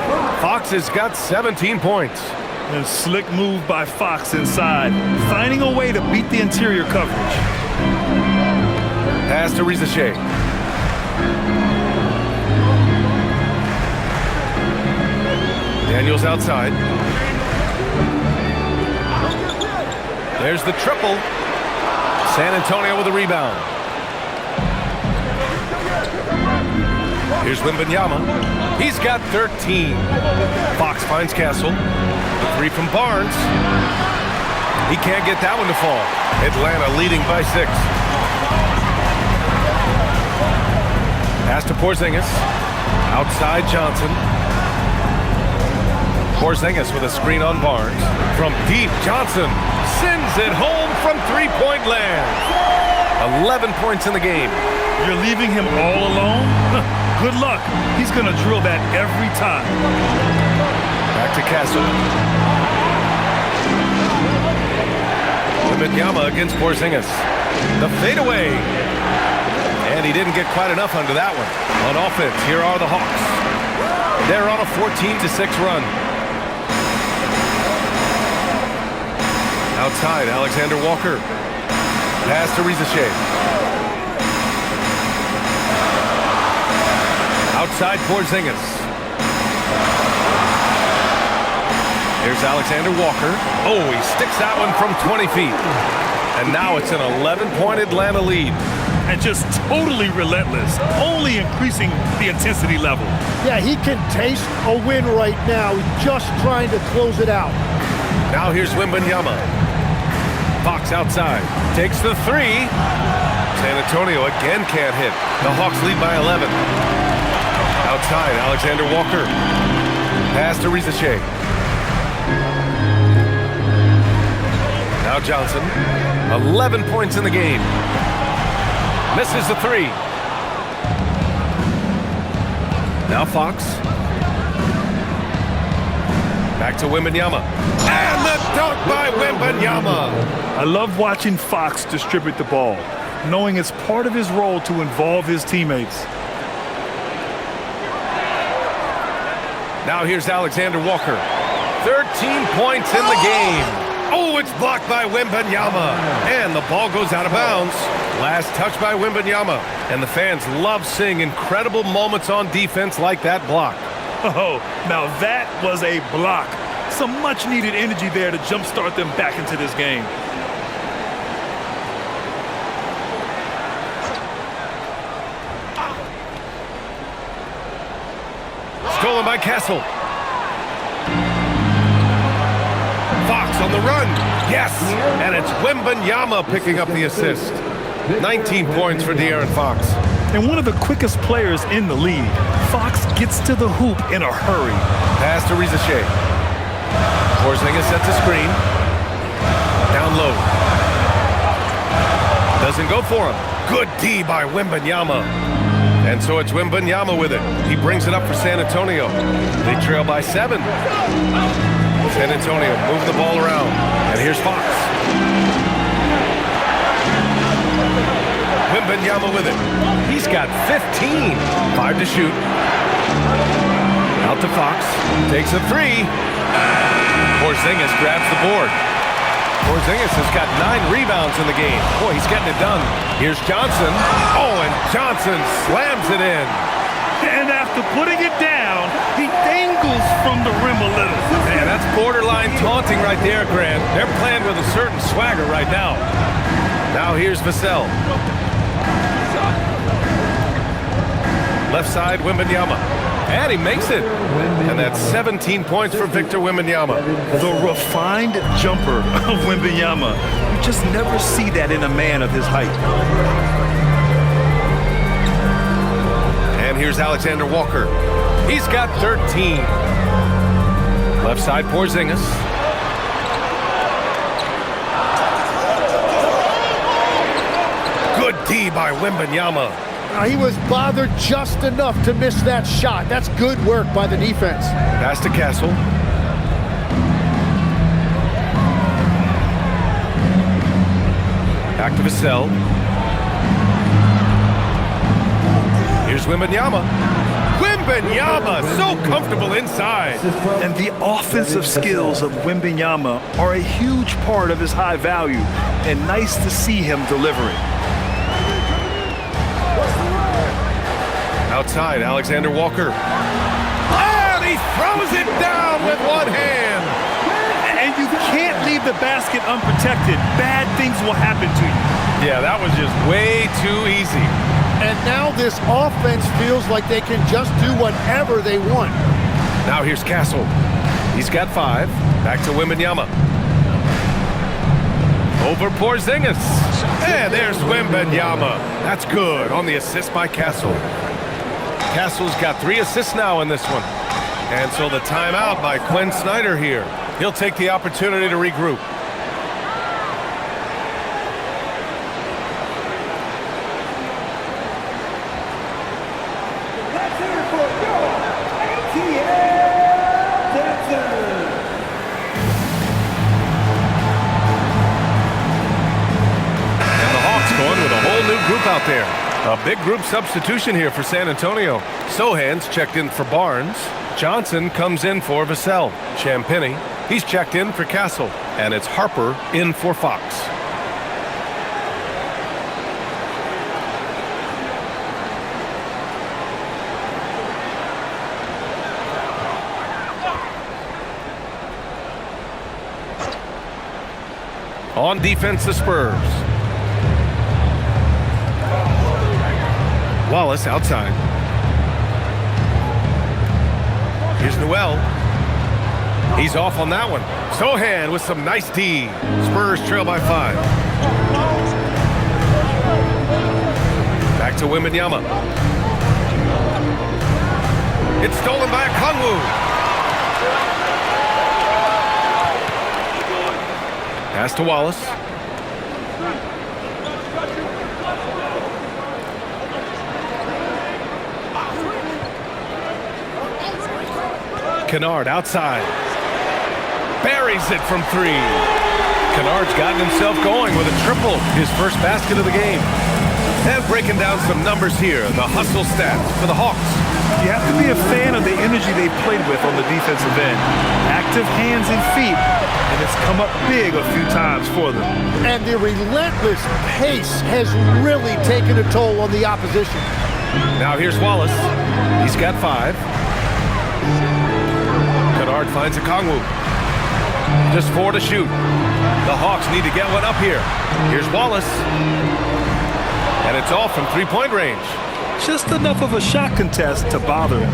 Fox has got 17 points. A slick move by Fox inside, finding a way to beat the interior coverage. Pass to Rizachet. Daniels outside. There's the triple. San Antonio with a rebound. Here's Wembanyama. He's got 13. Fox finds Castle. 3 from Barnes. He can't get that one to fall. Atlanta leading by 6. Pass to Porzingis. Outside Johnson. Porzingis with a screen on Barnes. From deep, Johnson sends it home from three-point land. 11 points in the game. You're leaving him all alone? Good luck. He's going to drill that every time. Back to Castle. Wembanyama against Porzingis. The fadeaway. And he didn't get quite enough under that one. On offense, here are the Hawks. They're on a 14-6 run. Outside, Alexander Walker. Pass to Rizachet. Outside, Porzingis. Here's Alexander Walker. Oh, he sticks that one from 20 feet. And now it's an 11-point Atlanta lead. and just totally relentless, only increasing the intensity level. Yeah, he can taste a win right now, just trying to close it out. Now here's Wembanyama. Fox outside, takes the three. San Antonio again can't hit. The Hawks lead by 11. Outside, Alexander Walker. Pass to Rizichet. Now Johnson, 11 points in the game. Misses the three. Now Fox. Back to Wembanyama. And the dunk by Wembanyama. I love watching Fox distribute the ball, knowing it's part of his role to involve his teammates. Now here's Alexander Walker. 13 points in the game. Oh, it's blocked by Wembanyama. And the ball goes out of bounds. Last touch by Wembanyama. And the fans love seeing incredible moments on defense like that block. Oh, now that was a block. Some much-needed energy there to jumpstart them back into this game. Stolen by Castle. Fox on the run. Yes, and it's Wembanyama picking up the assist. 19 points for De'Aaron Fox. And one of the quickest players in the league, Fox gets to the hoop in a hurry. Pass to Rizichet. Porzingis sets a screen. Down low. Doesn't go for him. Good D by Wembanyama. And so it's Wembanyama with it. He brings it up for San Antonio. They trail by 7. San Antonio move the ball around. And here's Fox. Wembanyama with it. He's got 15. 5 to shoot. Out to Fox. Takes a three. Porzingis grabs the board. Porzingis has got 9 rebounds in the game. Boy, he's getting it done. Here's Johnson. Oh, and Johnson slams it in. And after putting it down, he dangles from the rim a little. Man, that's borderline taunting right there, Grant. They're playing with a certain swagger right now. Now here's Vassell. Left side, Wembanyama. And he makes it. And that's 17 points for Victor Wembanyama. The refined jumper of Wembanyama. You just never see that in a man of his height. And here's Alexander Walker. He's got 13. Left side, Porzingis. Good D by Wembanyama. He was bothered just enough to miss that shot. That's good work by the defense. Pass to Castle. Back to Vassell. Here's Wembanyama. Wembanyama, so comfortable inside. And the offensive skills of Wembanyama are a huge part of his high value, and nice to see him delivering. Outside, Alexander Walker. And he throws it down with one hand. And you can't leave the basket unprotected. Bad things will happen to you. Yeah, that was just way too easy. And now this offense feels like they can just do whatever they want. Now here's Castle. He's got 5. Back to Wembanyama. Over Porzingis. And there's Wembanyama. That's good on the assist by Castle. Castle's got 3 assists now in this one. And so the timeout by Quinn Snyder here. He'll take the opportunity to regroup. And the Hawks going with a whole new group out there. A big group substitution here for San Antonio. Sohan's checked in for Barnes. Johnson comes in for Vassell. Champagnie, he's checked in for Castle. And it's Harper in for Fox. On defense, the Spurs. Wallace outside. Here's Noel. He's off on that one. Sohan with some nice D. Spurs trail by 5. Back to Wembanyama. It's stolen by Okongwu. Pass to Wallace. Kennard outside. Buries it from 3. Kennard's gotten himself going with a triple, his first basket of the game. And breaking down some numbers here, the hustle stats for the Hawks. You have to be a fan of the energy they played with on the defensive end. Active hands and feet, and it's come up big a few times for them. And the relentless pace has really taken a toll on the opposition. Now here's Wallace. He's got 5. Kennard finds Okongwu. Just 4 to shoot. The Hawks need to get one up here. Here's Wallace. And it's all from 3-point range. Just enough of a shot contest to bother him.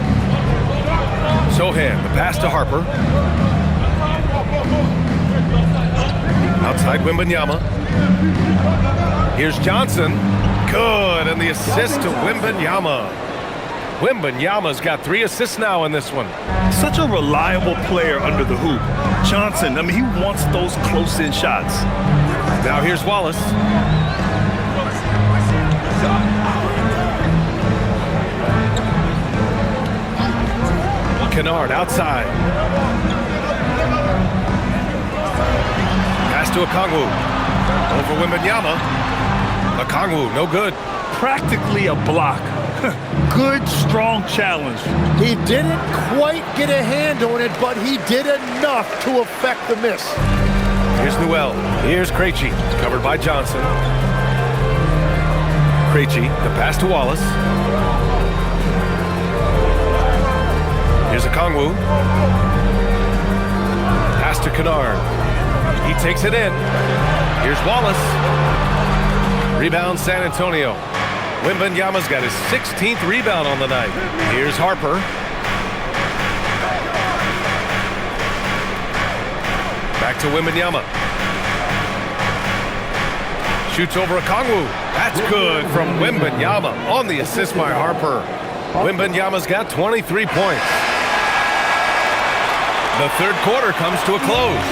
Sohan, the pass to Harper. Outside Wembanyama. Here's Johnson. Good, and the assist to Wembanyama. Wembanyama's got 3 assists now in this one. Such a reliable player under the hoop. Johnson, I mean, he wants those close-in shots. Now here's Wallace. Kennard outside. Pass to Okongwu. Over Wembanyama. Okongwu, no good. Practically a block. Good, strong challenge. He didn't quite get a hand on it, but he did enough to affect the miss. Here's Noel. Here's Krejci, covered by Johnson. Krejci, the pass to Wallace. Here's Okongwu. Pass to Kennard. He takes it in. Here's Wallace. Rebound San Antonio. Wembanyama's got his 16th rebound on the night. Here's Harper. Back to Wembanyama. Shoots over Okongwu. That's good from Wembanyama on the assist by Harper. Wembanyama's got 23 points. The third quarter comes to a close.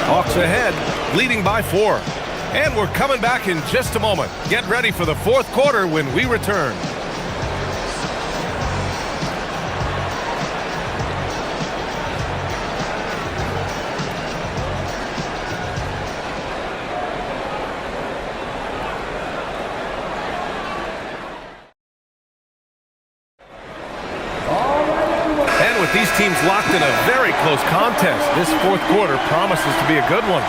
Hawks ahead, leading by 4. And we're coming back in just a moment. Get ready for the fourth quarter when we return. And with these teams locked in a very close contest, this fourth quarter promises to be a good one.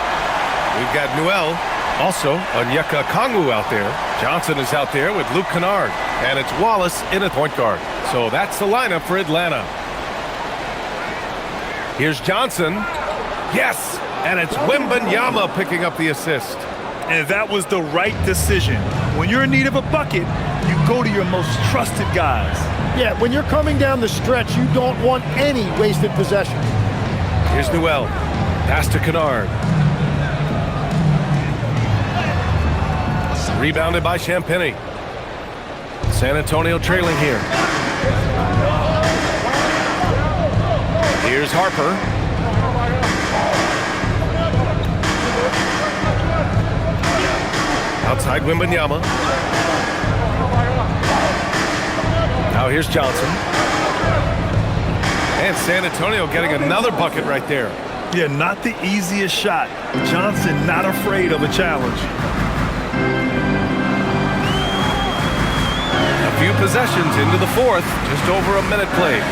We've got Noel. Also, Onyeka Okongwu out there. Johnson is out there with Luke Kennard. And it's Wallace in at point guard. So that's the lineup for Atlanta. Here's Johnson. Yes! And it's Wembanyama picking up the assist. And that was the right decision. When you're in need of a bucket, you go to your most trusted guys. Yeah, when you're coming down the stretch, you don't want any wasted possession. Here's Noel. Pass to Kennard. Rebounded by Champagny. San Antonio trailing here. Here's Harper. Outside Wembanyama. Now here's Johnson. And San Antonio getting another bucket right there. Yeah, not the easiest shot. Johnson not afraid of a challenge. A few possessions into the fourth, just over a minute played.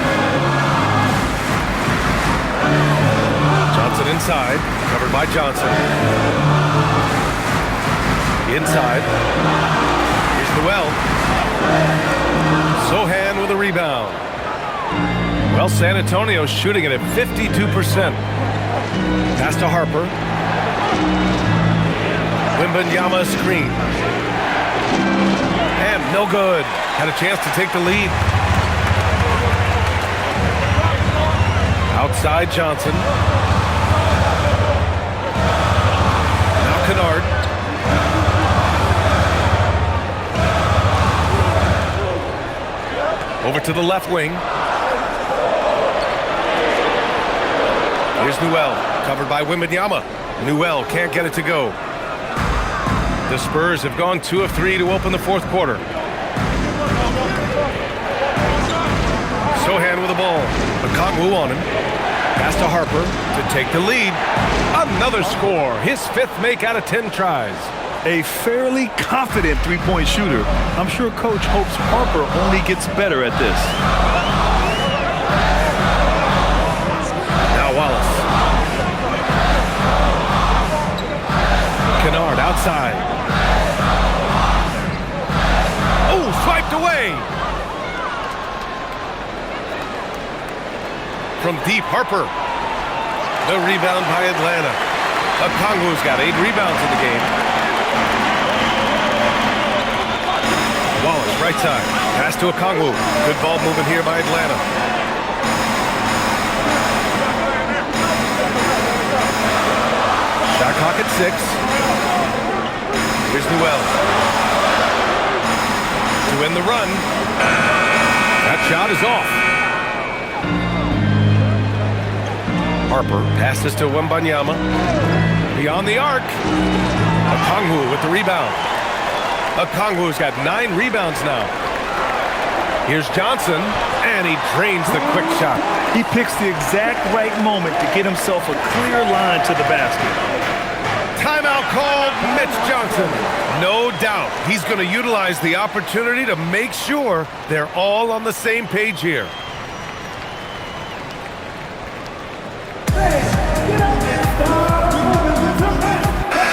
Johnson inside, covered by Johnson. Inside. Here's Noel. Sohan with a rebound. Well, San Antonio shooting it at 52%. Pass to Harper. Wembanyama screen. And No good. Had a chance to take the lead. Outside Johnson. Now Kennard. Over to the left wing. Here's Newell, covered by Wembanyama. Newell can't get it to go. The Spurs have gone 2 of 3 to open the fourth quarter. Sohan with the ball. Okongwu on him. Pass to Harper to take the lead. Another score. His 5th make out of 10 tries. A fairly confident three-point shooter. I'm sure Coach hopes Harper only gets better at this. Now Wallace. Kennard outside. Oh, swiped away. From deep, Harper. The rebound by Atlanta. Okongwu's got 8 rebounds in the game. Wallace, right side. Pass to Okongwu. Good ball movement here by Atlanta. Shot clock at 6. Here's Newell. To win the run. That shot is off. Harper passes to Wembanyama. Beyond the arc. Okongwu with the rebound. Okongwu's got 9 rebounds now. Here's Johnson, and he drains the quick shot. He picks the exact right moment to get himself a clear line to the basket. Timeout called, Mitch Johnson. No doubt he's going to utilize the opportunity to make sure they're all on the same page here.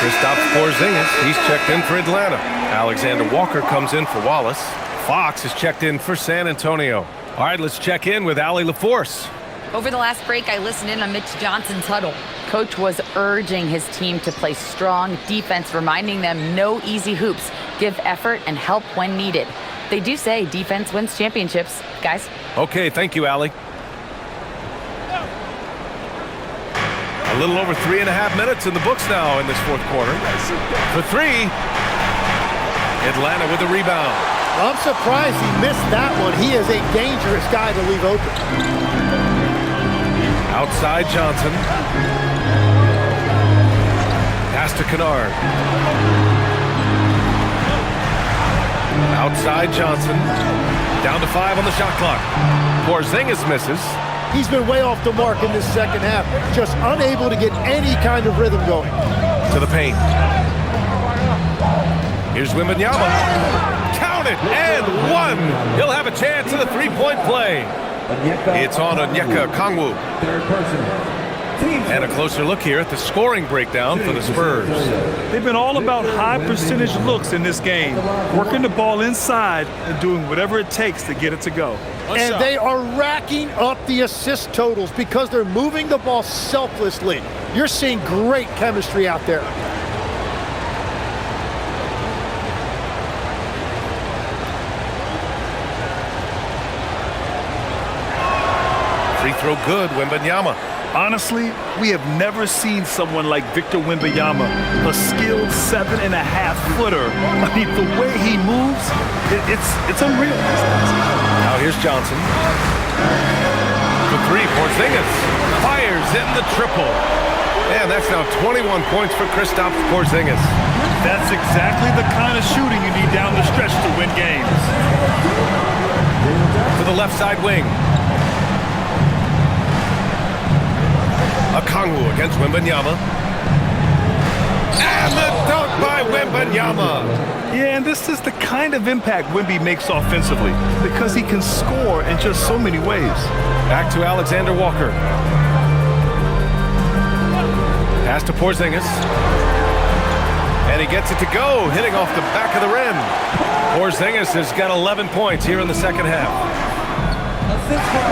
Kristaps Porzingis, he's checked in for Atlanta. Alexander Walker comes in for Wallace. Fox is checked in for San Antonio. All right, let's check in with Allie LaForce. Over the last break, I listened in on Mitch Johnson's huddle. Coach was urging his team to play strong defense, reminding them no easy hoops, give effort, and help when needed. They do say defense wins championships, guys. Okay, thank you, Allie. A little over 3.5 minutes in the books now in this fourth quarter. For 3, Atlanta with the rebound. I'm surprised he missed that one. He is a dangerous guy to leave open. Outside Johnson. Pass to Kennard. Outside Johnson. Down to 5 on the shot clock. Porzingis misses. He's been way off the mark in this second half. Just unable to get any kind of rhythm going. To the paint. Here's Wembanyama. Count it, and 1. He'll have a chance at a 3-point play. It's on Onyeka Okongwu. And a closer look here at the scoring breakdown for the Spurs. They've been all about high percentage looks in this game, working the ball inside and doing whatever it takes to get it to go. And they are racking up the assist totals because they're moving the ball selflessly. You're seeing great chemistry out there. Free throw good, Wembanyama. Honestly, we have never seen someone like Victor Wembanyama, a skilled 7.5-footer. I mean, the way he moves, it's unreal. Now here's Johnson. For 3, Porzingis fires in the triple. And that's now 21 points for Kristaps Porzingis. That's exactly the kind of shooting you need down the stretch to win games. To the left side wing. Okongwu against Wembanyama. And the dunk by Wembanyama. Yeah, and this is the kind of impact Wemby makes offensively because he can score in just so many ways. Back to Alexander Walker. Pass to Porzingis. And he gets it to go, hitting off the back of the rim. Porzingis has got 11 points here in the second half.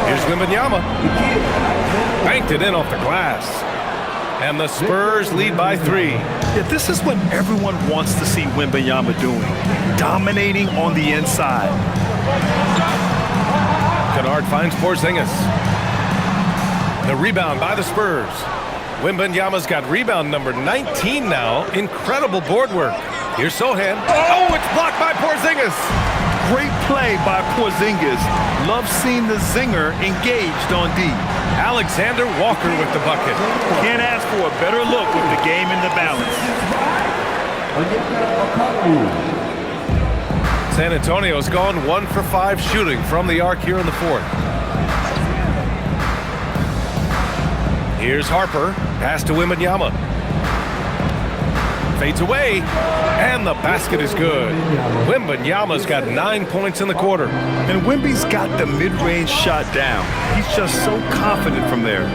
Here's Wembanyama. Banked it in off the glass. And the Spurs lead by 3. Yeah, this is what everyone wants to see Wembanyama doing. Dominating on the inside. Kennard finds Porzingis. The rebound by the Spurs. Wembanyama's got rebound number 19 now. Incredible board work. Here's Sohan. Oh, it's blocked by Porzingis. Great play by Porzingis. Love seeing the zinger engaged on D. Alexander Walker with the bucket. Can't ask for a better look with the game in the balance. San Antonio's gone 1 for 5 shooting from the arc here in the 4th. Here's Harper. Pass to Wembanyama. Fades away. And the basket is good. Wembanyama's got 9 points in the quarter. And Wemby's got the mid-range shot down. He's just so confident from there.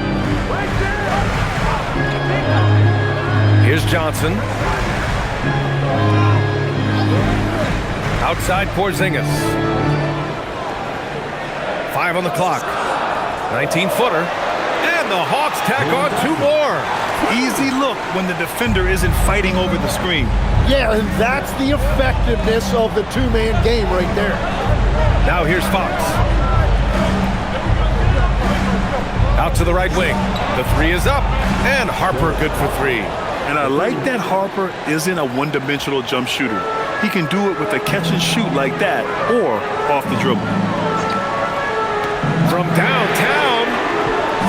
Here's Johnson. Outside Porzingis. 5 on the clock. 19-footer. And the Hawks tack on 2 more. Easy look when the defender isn't fighting over the screen. Yeah, and that's the effectiveness of the two-man game right there. Now here's Fox. Out to the right wing. The 3 is up. And Harper good for 3. And I like that Harper isn't a one-dimensional jump shooter. He can do it with a catch and shoot like that or off the dribble. From downtown.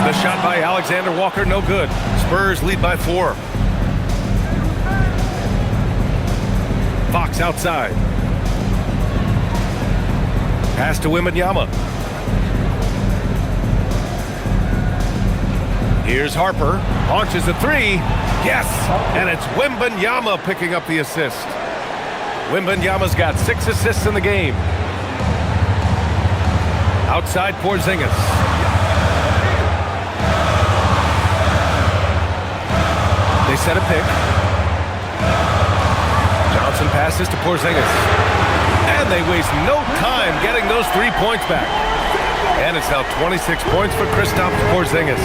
The shot by Alexander Walker, no good. Spurs lead by 4. Fox outside. Pass to Wembanyama. Here's Harper. Launches a 3. Yes! And it's Wembanyama picking up the assist. Wembanyama's got 6 assists in the game. Outside Porzingis. They set a pick. Johnson passes to Porzingis. And they waste no time getting those 3 points back. And it's now 26 points for Kristaps Porzingis.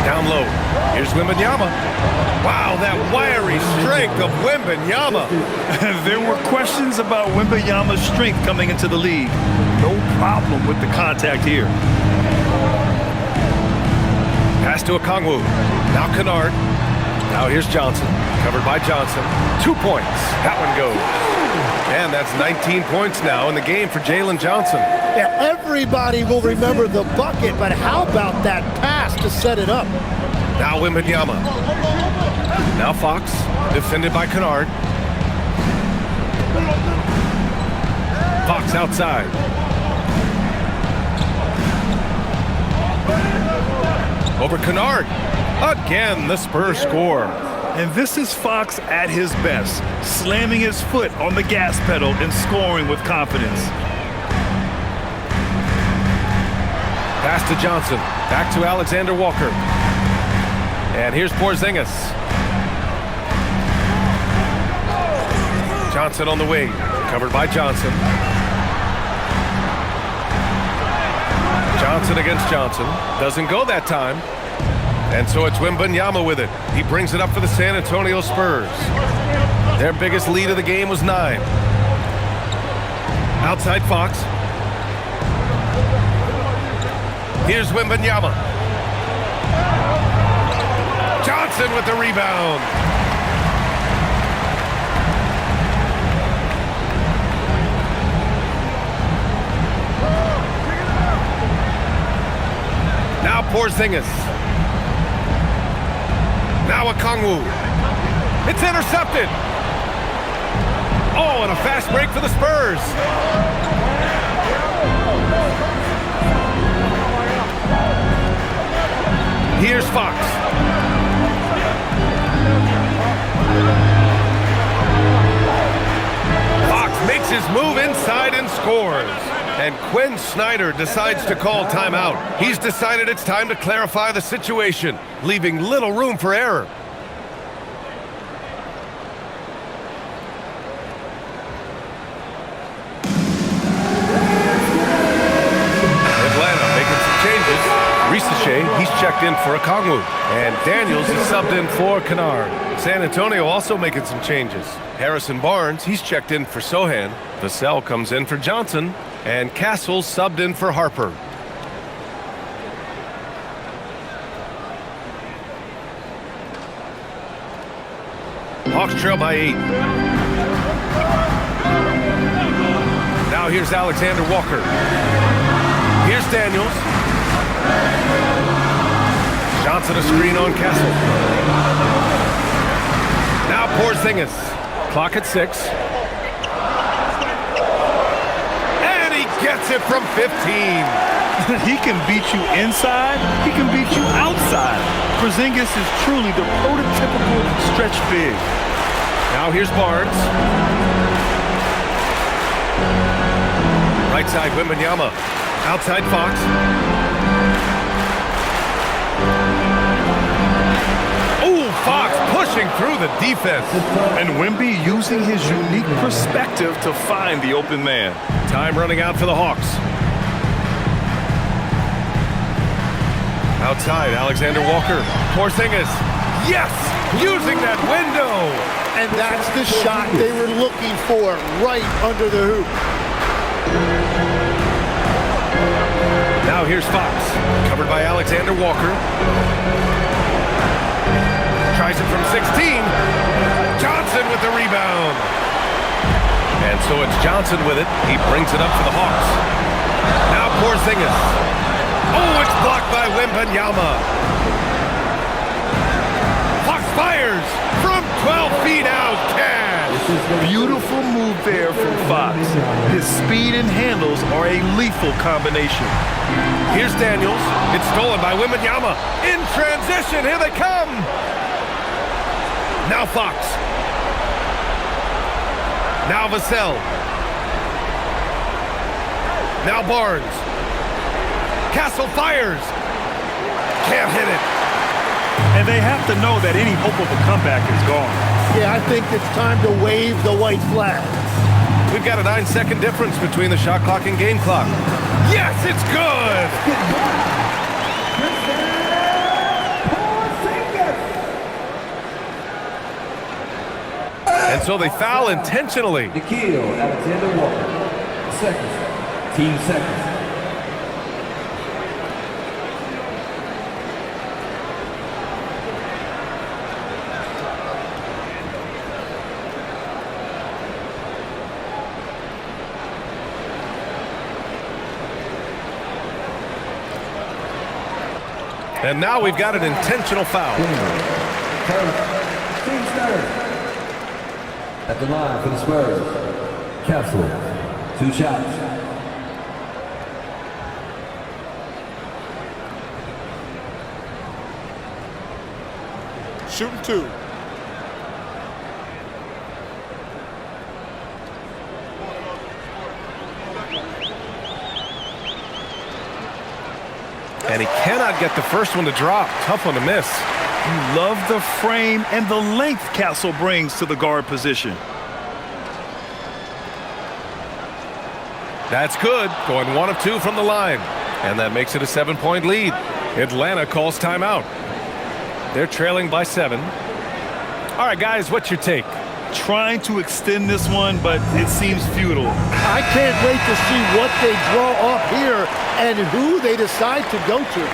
Down low. Here's Wembanyama. Wow, that wiry strength of Wembanyama. There were questions about Wembanyama's strength coming into the league. No problem with the contact here. Pass to Okongwu. Now Kennard. Now here's Johnson. Covered by Johnson. 2 points. That one goes. And that's 19 points now in the game for Jalen Johnson. Yeah, everybody will remember the bucket, but how about that pass to set it up? Now Wembanyama. Now Fox. Defended by Kennard. Fox outside. Over Kennard. Again, the Spurs score. And this is Fox at his best, slamming his foot on the gas pedal and scoring with confidence. Pass to Johnson. Back to Alexander Walker. And here's Porzingis. Johnson on the wing. Covered by Johnson. Johnson against Johnson. Doesn't go that time. And so it's Wembanyama with it. He brings it up for the San Antonio Spurs. Their biggest lead of the game was 9. Outside Fox. Here's Wembanyama. Johnson with the rebound. Now Porzingis. Now Okongwu. It's intercepted. Oh, and a fast break for the Spurs. Here's Fox. Fox makes his move inside and scores. And Quinn Snyder decides to call timeout. He's decided it's time to clarify the situation, leaving little room for error. Atlanta making some changes. Risachet, he checked in for Katangos. And Daniels is subbed in for Kennard. San Antonio also making some changes. Harrison Barnes, he's checked in for Sohan. Vassell comes in for Johnson. And Castle subbed in for Harper. Hawks trail by 8. Now here's Alexander Walker. Here's Daniels. Johnson a screen on Castle. Now Porzingis. Clock at 6. And he gets it from 15. He can beat you inside. He can beat you outside. Porzingis is truly the prototypical stretch big. Now here's Barnes. Right side, Wembanyama. Outside, Fox. Oh, Fox pushing through the defense. And Wemby using his unique perspective to find the open man. Time running out for the Hawks. Outside, Alexander Walker. Porzingis. Yes! Using that window! And that's the shot they were looking for, right under the hoop. Now here's Fox, covered by Alexander Walker. Tries it from 16. Johnson with the rebound. And so it's Johnson with it. He brings it up for the Hawks. Now Porzingis. Oh, it's blocked by Wembanyama. Fox fires from 12 feet out. Cash. Beautiful move there from Fox. His speed and handles are a lethal combination. Here's Daniels. It's stolen by Wembanyama. In transition, here they come. Now Fox. Now Vassell. Now Barnes. Castle fires. Can't hit it. And they have to know that any hope of a comeback is gone. Yeah, I think it's time to wave the white flag. We've got a 9-second difference between the shot clock and game clock. Yes, it's good! And so they foul intentionally. Nikhil Alexander Walker. Seconds. Team seconds. And now we've got an intentional foul. Team Spurs. At the line for the Spurs. Castle. 2 shots. Shooting 2. And he cannot get the first one to drop. Tough one to miss. You love the frame and the length Castle brings to the guard position. That's good. Going 1 of 2 from the line. And that makes it a 7-point lead. Atlanta calls timeout. They're trailing by 7. All right, guys, what's your take? Trying to extend this one, but it seems futile. I can't wait to see what they draw up here and who they decide to go to.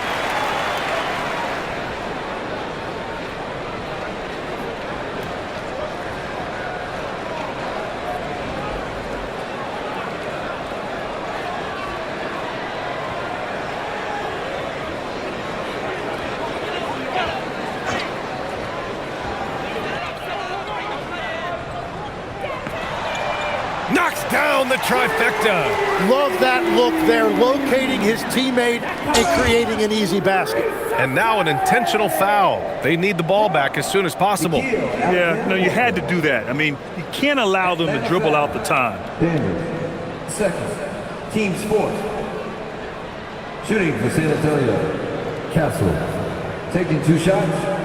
Knocks down the trifecta. Love that look there, locating his teammate and creating an easy basket. And now an intentional foul. They need the ball back as soon as possible. Yeah, no, you had to do that. I mean, you can't allow them to dribble out the time. Daniels. Seconds. Team sports. Shooting for San Antonio. Castle. Taking 2 shots.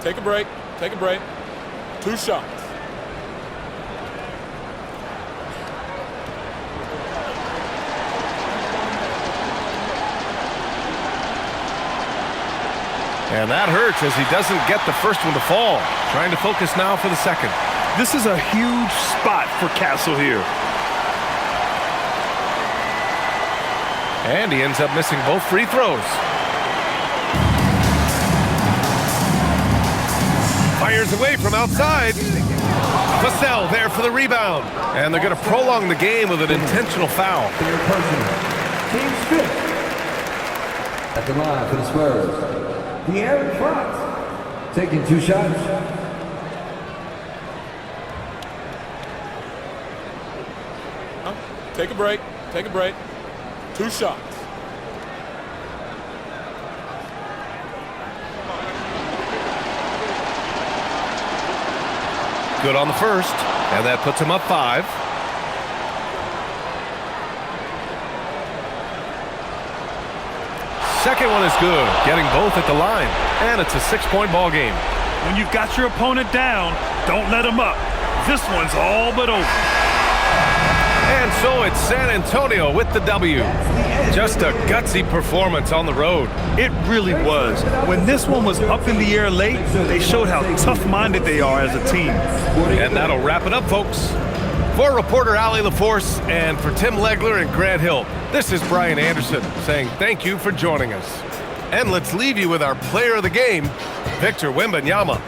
Take a break. Take a break. 2 shots. And that hurts as he doesn't get the first one to fall. Trying to focus now for the second. This is a huge spot for Castle here. And he ends up missing both free throws. Fires away from outside. Vassell there for the rebound. And they're going to prolong the game with an intentional foul. Team fifth. At the line for the Spurs, the Aaron Fox, taking 2 shots. Take a break. Take a break. 2 shots. Good on the first, and that puts him up 5. Second one is good, getting both at the line, and it's a 6-point ball game. When you've got your opponent down, don't let him up. This one's all but over. And so it's San Antonio with the W. Just a gutsy performance on the road. It really was. When this one was up in the air late, they showed how tough-minded they are as a team. And that'll wrap it up, folks. For reporter Allie LaForce and for Tim Legler and Grant Hill, this is Brian Anderson saying thank you for joining us. And let's leave you with our player of the game, Victor Wembanyama.